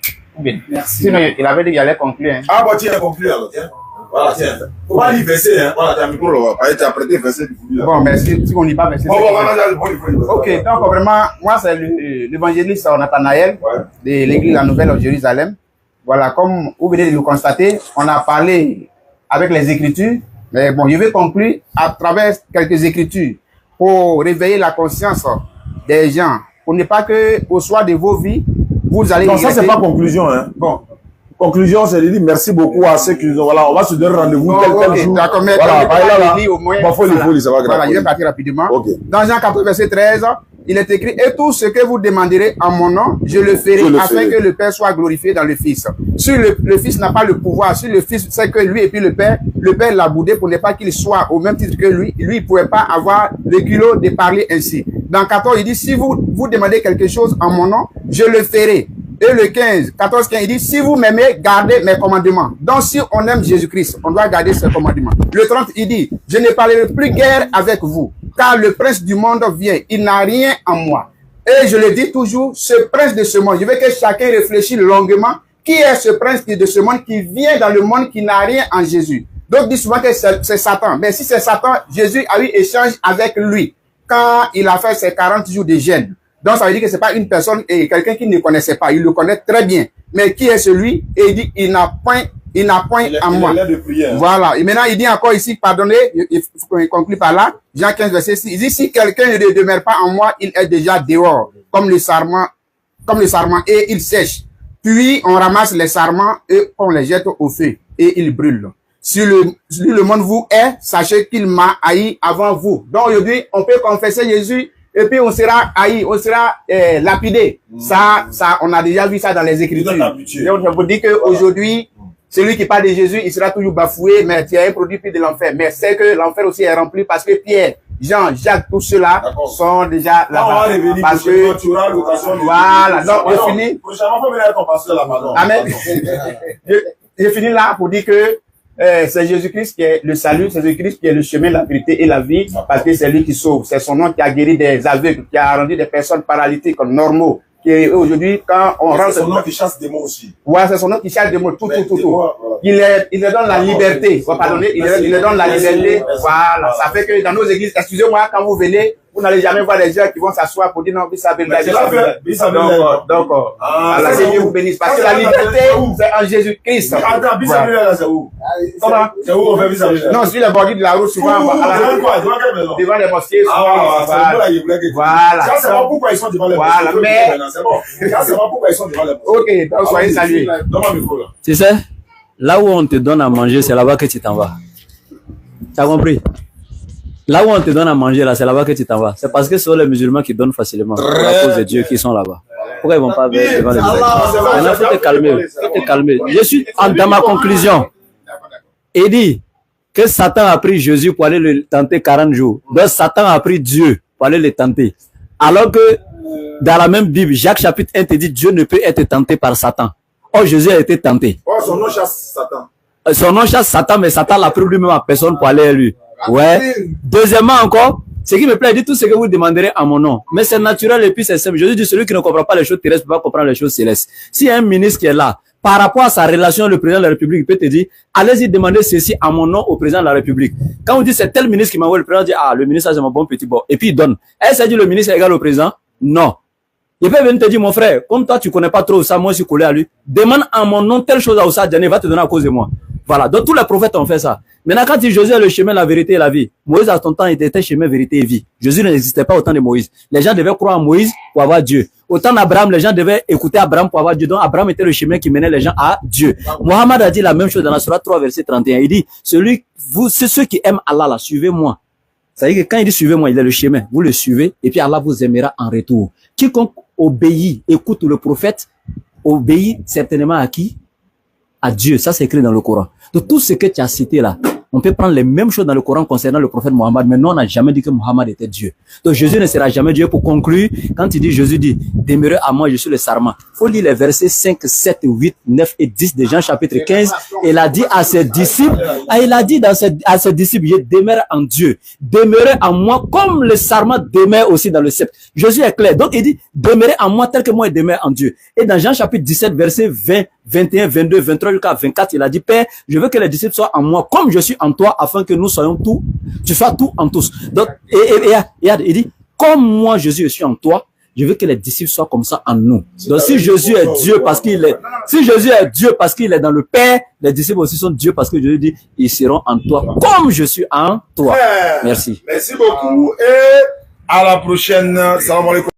Merci. Sinon, il avait dit qu'il allait conclure. Hein.
Ah, bon, tiens, conclure alors, tiens. Voilà, tiens. Faut pas lire verser, hein. Voilà, t'as un micro là. Allez, t'as prêté verser du coup.
Bon, mais si on lit pas verser. Ok, donc vraiment, moi, c'est l'évangéliste Nathanaël de l'église La Nouvelle au Jérusalem. Voilà, comme vous venez de le constater, on a parlé avec les Écritures. Mais bon, je vais conclure à travers quelques Écritures pour réveiller la conscience des gens. Pour ne pas que, au soir de vos vies, vous allez...
Non, ça, c'est pas conclusion, hein.
Bon.
Conclusion, c'est de dire merci beaucoup à ceux qui nous ont... Voilà, on va se donner rendez-vous tel jour.
D'accord, mais
voilà,
au moins...
Bon, faut lire, ça va grave.
Voilà, je vais partir rapidement.
Okay.
Dans Jean 14, verset 13, il est écrit, et tout ce que vous demanderez en mon nom, je le ferai afin que le Père soit glorifié dans le Fils. Si le Fils n'a pas le pouvoir, si le Fils sait que lui et puis le Père l'a boudé pour ne pas qu'il soit au même titre que lui, il ne pouvait pas avoir le culot de parler ainsi. Dans 14, il dit, si vous demandez quelque chose en mon nom, je le ferai. Et le 14, il dit, si vous m'aimez, gardez mes commandements. Donc, si on aime Jésus-Christ, on doit garder ses commandements. Le 30, il dit, je ne parlerai plus guère avec vous, car le prince du monde vient, il n'a rien en moi. Et je le dis toujours, ce prince de ce monde, je veux que chacun réfléchisse longuement, qui est ce prince de ce monde qui vient dans le monde qui n'a rien en Jésus. Donc, dit souvent que c'est Satan. Mais si c'est Satan, Jésus a eu échange avec lui, quand il a fait ses 40 jours de jeûne. Donc, ça veut dire que c'est pas une personne et quelqu'un qui ne connaissait pas. Il le connaît très bien. Mais qui est celui? Et il dit, il n'a point en moi. Voilà. Et maintenant, il dit encore ici, pardonnez, il faut qu'on conclue par là. Jean 15, verset 6. Il dit, si quelqu'un ne demeure pas en moi, il est déjà dehors, comme le sarment, et il sèche. Puis, on ramasse les sarments et on les jette au feu et ils brûlent. Si le monde vous est, sachez qu'il m'a haï avant vous. Donc, aujourd'hui, on peut confesser Jésus et puis on sera haï, on sera lapidé. Ça, on a déjà vu ça dans les Écritures. Donc, je vous dis qu'aujourd'hui, celui qui parle de Jésus, il sera toujours bafoué, mais tu as un produit de l'enfer. Mais c'est que l'enfer aussi est rempli parce que Pierre, Jean, Jacques, tous ceux-là sont déjà là-bas. Parce que, voilà, donc je finis. Amen. Je finis là pour dire que c'est Jésus-Christ qui est le salut, c'est Jésus-Christ qui est le chemin, la vérité et la vie, parce que c'est lui qui sauve. C'est son nom qui a guéri des aveugles, qui a rendu des personnes paralytiques normaux. Qui aujourd'hui, quand on rentre...
C'est son nom qui chasse des mots aussi.
Ouais, c'est son nom qui chasse des mots, tout. Il leur donne la liberté. Pardonnez, il leur donne la liberté. Voilà. Ça fait que dans nos églises, excusez-moi, quand vous venez, vous n'allez jamais voir des gens qui vont s'asseoir pour dire non, donc, Allah Seigneur vous bénisse. Parce que la liberté, c'est en Jésus-Christ.
Attends, Bismillah, c'est où?
Comment?
C'est où on fait Bismillah?
Non, sur les bordures de la route, souvent, devant les mosquées, voilà.
Ça, c'est pas pourquoi ils sont devant les mosquées.
Voilà, mais...
Ça, c'est pas pourquoi ils sont devant les mosquées.
Ok, donc soyez salués.
Donne-moi le micro, là.
Tu sais, là où on te donne à manger, c'est là-bas que tu t'en vas. Tu as compris? Là où on te donne à manger, là, c'est là-bas que tu t'en vas. C'est parce que ce sont les musulmans qui donnent facilement. À cause de Dieu qui sont là-bas. Pourquoi ils vont pas venir devant les musulmans? Maintenant, faut te calmer. Faut te calmer. Je suis dans ma conclusion. Il dit que Satan a pris Jésus pour aller le tenter 40 jours. Donc, Satan a pris Dieu pour aller le tenter. Alors que dans la même Bible, Jacques chapitre 1 te dit Dieu ne peut être tenté par Satan. Or, Jésus a été tenté.
Oh, son nom chasse Satan.
Son nom chasse Satan, mais Satan l'a pris lui-même à personne pour aller à lui. Ouais. Deuxièmement encore, ce qui me plaît, il dit tout ce que vous demanderez à mon nom. Mais c'est naturel et puis c'est simple. Jésus dit celui qui ne comprend pas les choses terrestres ne peut pas comprendre les choses célestes. S'il y a un ministre qui est là, par rapport à sa relation avec le président de la République, il peut te dire, allez-y demander ceci à mon nom au président de la République. Quand on dit c'est tel ministre qui m'envoie, le président dit, ah, le ministre c'est mon bon petit bon. Et puis il donne. Est-ce que dit le ministre est égal au président? Non. Il peut venir te dire, mon frère, comme toi tu connais pas trop ça, moi je suis collé à lui. Demande à mon nom telle chose à Oussa Diané, il va te donner à cause de moi. Voilà. Donc tous les prophètes ont fait ça. Maintenant, quand Jésus est le chemin, la vérité et la vie, Moïse à son temps était chemin, vérité et vie. Jésus n'existait pas au temps de Moïse. Les gens devaient croire en Moïse pour avoir Dieu. Au temps d'Abraham, les gens devaient écouter Abraham pour avoir Dieu. Donc Abraham était le chemin qui menait les gens à Dieu. Mohammed a dit la même chose dans la Sourate 3, verset 31. Il dit, c'est ceux qui aiment Allah là, suivez-moi. Ça veut dire que quand il dit suivez-moi, il est le chemin. Vous le suivez et puis Allah vous aimera en retour. Quiconque obéit, écoute le prophète, obéit certainement à qui? À Dieu. Ça c'est écrit dans le Coran. Donc tout ce que tu as cité là, On peut prendre les mêmes choses dans le Coran concernant le prophète Mohammed, mais nous, on n'a jamais dit que Mohammed était Dieu. Donc Jésus ne sera jamais Dieu. Pour conclure, quand il dit, Jésus dit, demeurez à moi, je suis le sarment. Il faut lire les versets 5, 7, 8, 9 et 10 de Jean chapitre 15. Et il a dit à ses disciples, à ses disciples, je demeure en Dieu. Demeurez en moi comme le sarment demeure aussi dans le sceptre. Jésus est clair. Donc il dit, demeurez en moi tel que moi je demeure en Dieu. Et dans Jean chapitre 17, verset 20, 21, 22, 23 jusqu'à 24, il a dit, Père, je veux que les disciples soient en moi comme je suis en toi, afin que nous soyons tout, tu sois tout en tous. Donc, il dit, comme moi, Jésus, je suis en toi, je veux que les disciples soient comme ça en nous. Donc, si Jésus est Dieu parce qu'il est, si Jésus est Dieu parce qu'il est dans le Père, les disciples aussi sont Dieu parce que Jésus dit, ils seront en toi comme je suis en toi. Merci.
Merci beaucoup et à la prochaine. Salam alaikum.